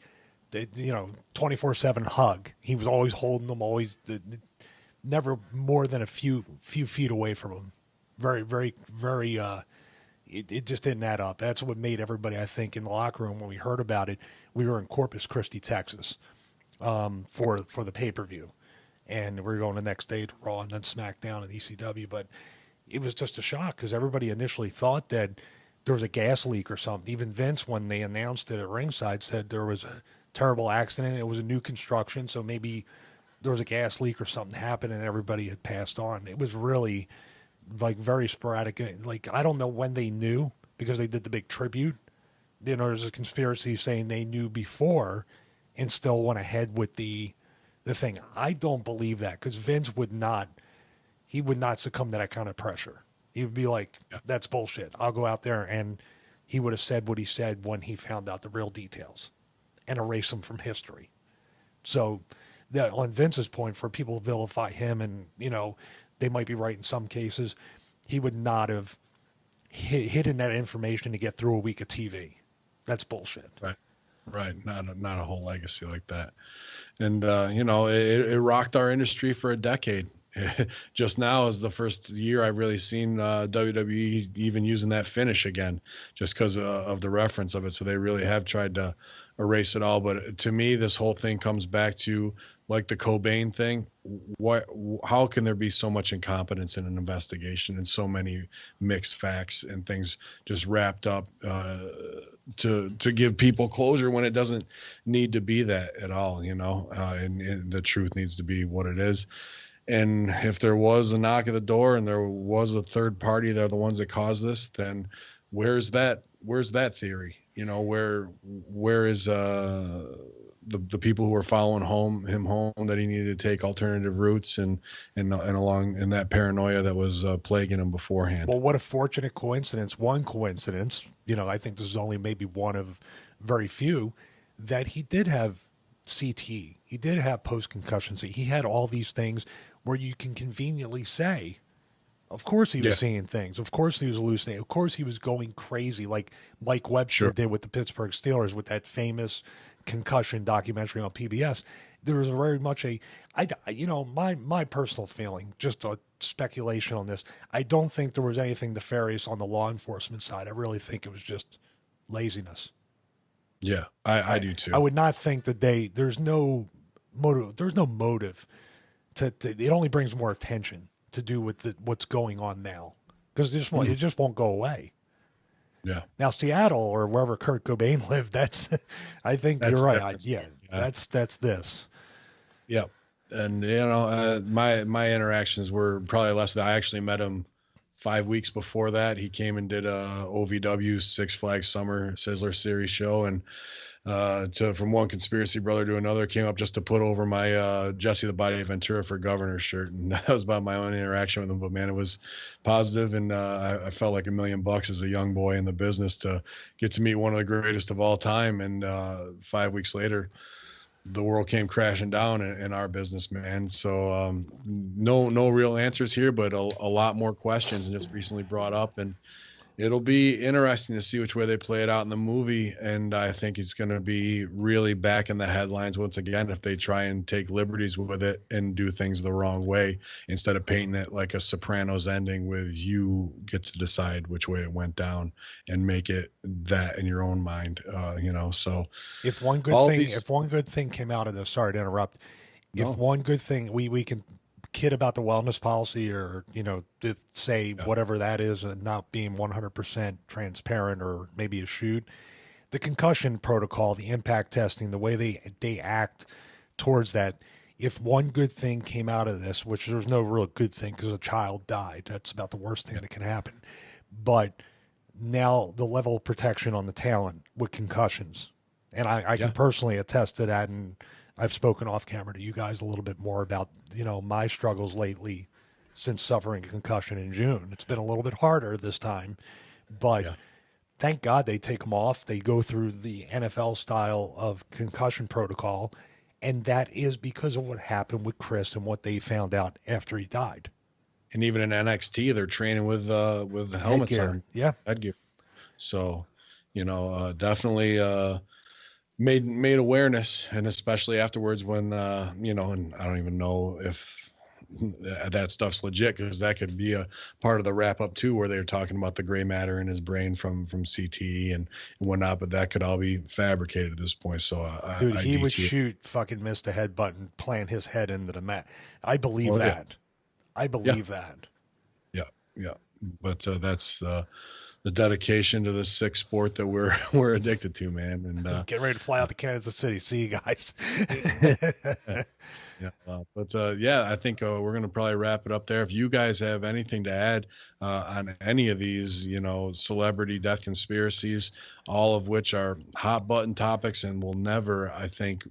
24/7 hug. He was always holding them, always never more than a few feet away from him. Very, very, very. It just didn't add up. That's what made everybody, I think, in the locker room when we heard about it. We were in Corpus Christi, Texas, for the pay-per-view, and we were going the next day to Raw and then SmackDown and ECW. But it was just a shock because everybody initially thought that there was a gas leak or something. Even Vince, when they announced it at ringside, said there was a terrible accident. It was a new construction, so maybe there was a gas leak or something happened and everybody had passed on. It was really like very sporadic. Like, I don't know when they knew because they did the big tribute. There's a conspiracy saying they knew before and still went ahead with the thing. I don't believe that because Vince would not succumb to that kind of pressure. He would be like, that's bullshit. I'll go out there, and he would have said what he said when he found out the real details and erase them from history. So that, on Vince's point, for people to vilify him, and they might be right in some cases, he would not have hidden that information to get through a week of TV. That's bullshit. Right. Not a whole legacy like that. And, it rocked our industry for a decade. Just now is the first year I've really seen WWE even using that finish again, just because of the reference of it. So they really have tried to erase it all. But to me, this whole thing comes back to like the Cobain thing. How can there be so much incompetence in an investigation and so many mixed facts and things just wrapped up to give people closure when it doesn't need to be that at all, and the truth needs to be what it is. And if there was a knock at the door and there was a third party, they're the ones that caused this, then where's that theory? Where is the people who were following him home that he needed to take alternative routes and along in that paranoia that was plaguing him beforehand. Well, what a fortunate coincidence. One coincidence, I think this is only maybe one of very few, that he did have CT. He did have post-concussion. He had all these things where you can conveniently say, of course he was seeing things. Of course he was hallucinating. Of course he was going crazy, like Mike Webster did with the Pittsburgh Steelers with that famous concussion documentary on PBS. There was very much my personal feeling, just a speculation on this, I don't think there was anything nefarious on the law enforcement side. I really think it was just laziness. Yeah, I do too. I would not think that there's no motive to it only brings more attention to do with what's going on now, because it just won't go away. Yeah. Now Seattle or wherever Kurt Cobain lived, I think you're right. That's this. Yeah. And my interactions were probably less than I actually met him 5 weeks before that. He came and did a OVW Six Flags Summer Sizzler Series show, and from one conspiracy brother to another, came up just to put over my Jesse the Body Ventura for Governor shirt, and that was about my own interaction with him. But man, it was positive, and I felt like $1 million as a young boy in the business to get to meet one of the greatest of all time. And 5 weeks later, the world came crashing down in our business, man. So no real answers here, but a lot more questions, and just recently brought up, and it'll be interesting to see which way they play it out in the movie. And I think it's going to be really back in the headlines once again if they try and take liberties with it and do things the wrong way, instead of painting it like a Sopranos ending with you get to decide which way it went down and make it that in your own mind. So if one good thing came out of this, sorry to interrupt. No. If one good thing we can kid about the wellness policy, or to say whatever that is, and not being 100% transparent, or maybe a shoot, the concussion protocol, the impact testing, the way they act towards that. If one good thing came out of this, which there's no real good thing because a child died, that's about the worst thing that can happen, but now the level of protection on the talent with concussions, and I can personally attest to that, and I've spoken off camera to you guys a little bit more about, my struggles lately since suffering a concussion in June. It's been a little bit harder this time, but thank God they take them off. They go through the NFL style of concussion protocol, and that is because of what happened with Chris and what they found out after he died. And even in NXT, they're training with the helmets on. Yeah. Headgear. So, definitely made awareness, and especially afterwards when and I don't even know if that stuff's legit, because that could be a part of the wrap up too, where they were talking about the gray matter in his brain from CTE and whatnot, but that could all be fabricated at this point. So dude, he would shoot fucking miss the head button, plant his head into the mat. I believe that. Yeah. I believe that. Yeah, but that's the dedication to this sick sport that we're addicted to, man. And get ready to fly out to Kansas City. See you guys. Yeah, I think we're gonna probably wrap it up there. If you guys have anything to add on any of these, celebrity death conspiracies, all of which are hot button topics and will never, I think,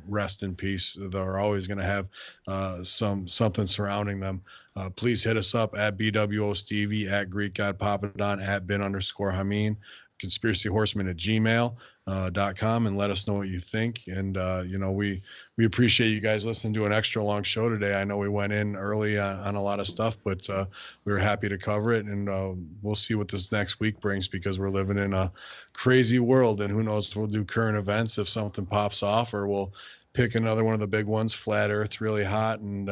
rest in peace. They're always going to have something surrounding them. Please hit us up at BWO Stevie, at Greek God Papadon, at bin_Hamin, Conspiracy Horsemen at gmail.com, and let us know what you think. And we appreciate you guys listening to an extra long show today. I know we went in early on a lot of stuff, but we were happy to cover it, and we'll see what this next week brings, because we're living in a crazy world, and who knows if we'll do current events if something pops off, or we'll pick another one of the big ones, flat earth, really hot. And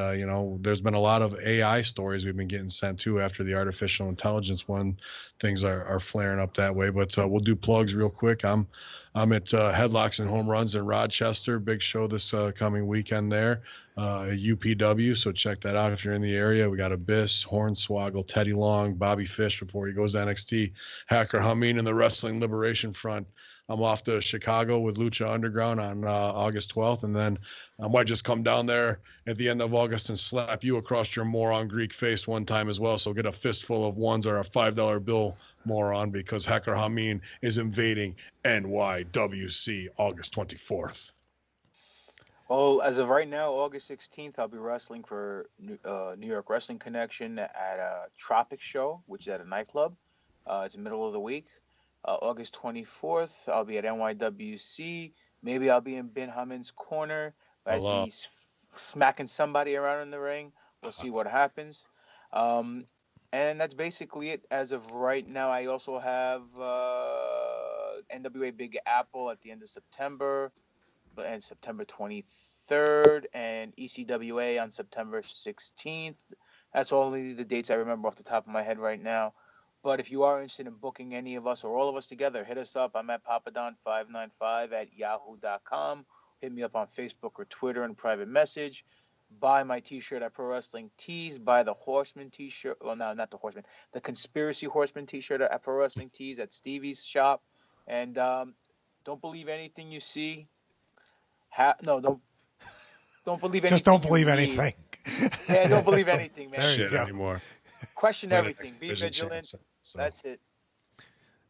there's been a lot of AI stories we've been getting sent to after the artificial intelligence one. Things are flaring up that way. But we'll do plugs real quick. I'm at Headlocks and Home Runs in Rochester, big show this coming weekend there, UPW, so check that out if you're in the area. We got Abyss, Hornswoggle, Teddy Long, Bobby Fish before he goes to NXT, Hacker Hamin, and the Wrestling Liberation Front. I'm off to Chicago with Lucha Underground on August 12th, and then I might just come down there at the end of August and slap you across your moron Greek face one time as well. So get a fistful of ones or a $5 bill, moron, because Hacker Hamin is invading NYWC August 24th. Well, as of right now, August 16th, I'll be wrestling for New York Wrestling Connection at a Tropic show, which is at a nightclub. It's the middle of the week. August 24th, I'll be at NYWC. Maybe I'll be in Ben Hamin's corner as he's smacking somebody around in the ring. We'll see what happens. And that's basically it as of right now. I also have NWA Big Apple at the end of September, and September 23rd, and ECWA on September 16th. That's only the dates I remember off the top of my head right now. But if you are interested in booking any of us or all of us together, hit us up. I'm at papadon595@yahoo.com. Hit me up on Facebook or Twitter in private message. Buy my T-shirt at Pro Wrestling Tees. Buy the Horseman T-shirt. Well, no, not the Horseman. The Conspiracy Horseman T-shirt at Pro Wrestling Tees at Stevie's shop. And don't believe anything you see. Don't believe anything. Just don't believe anything. Yeah, don't believe anything, man. Shit anymore. Question everything. Be vigilant. So. That's it.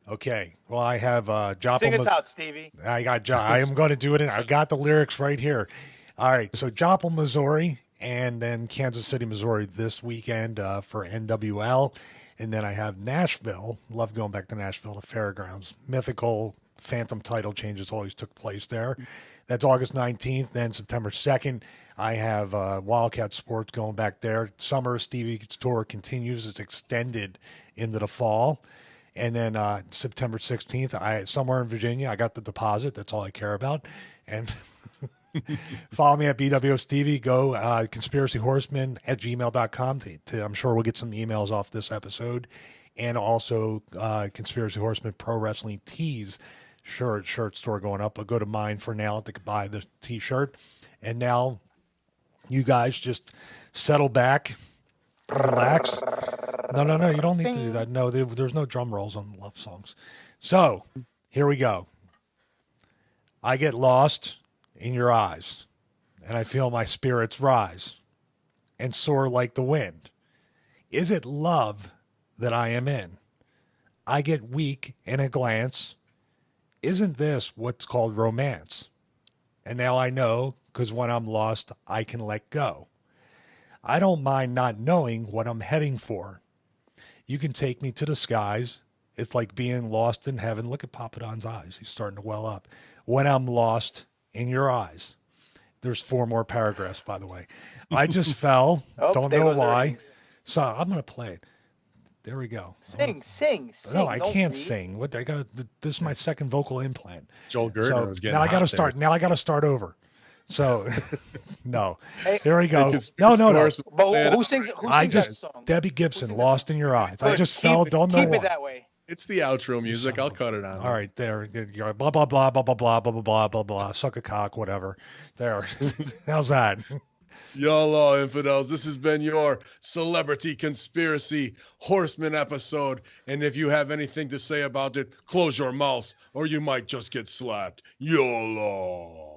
Okay. Well, I have Joppa. Sing us out, Stevie. I got I am going to do it. I got the lyrics right here. All right. So Joppa, Missouri, and then Kansas City, Missouri this weekend for NWL. And then I have Nashville. Love going back to Nashville, the Fairgrounds. Mythical Phantom title changes always took place there. That's August 19th. Then September 2nd, I have Wildcat Sports going back there. Summer Stevie's tour continues. It's extended into the fall. And then September 16th, somewhere in Virginia, I got the deposit. That's all I care about. And follow me at BWO Stevie. Go Conspiracy Horsemen at gmail.com. I'm sure we'll get some emails off this episode. And also Conspiracy Horsemen Pro Wrestling Tees shirt store going up. I'll go to mine for now to buy the T-shirt. And now you guys just settle back, relax. No, you don't need to do that. No, there's no drum rolls on love songs. So here we go. I get lost in your eyes, and I feel my spirits rise and soar like the wind. Is it love that I am in? I get weak in a glance. Isn't this what's called romance? And now I know, because when I'm lost, I can let go. I don't mind not knowing what I'm heading for. You can take me to the skies. It's like being lost in heaven. Look at Papadon's eyes. He's starting to well up. When I'm lost in your eyes. There's 4 more paragraphs, by the way. I just fell. Don't know why. So I'm going to play it. There we go. Sing. No, I don't can't read. sing. What I got? This is my second vocal implant. Joel Gertner was getting now I got to hot start. there. Now I got to start over. So no, Hey, here we go. Conspiracy No. Horsemen, But man, who sings I that just song? Debbie Gibson, "Lost in Your Eyes." I Good. just fell. Don't know Keep why. it that way. it's the outro music. I'll cut it out. All right, there. You're blah blah blah blah blah blah blah blah blah blah blah. Suck a cock, whatever. There. How's that? Y'all are infidels. This has been your Celebrity Conspiracy Horseman episode. And if you have anything to say about it, close your mouth or you might just get slapped. YOLO.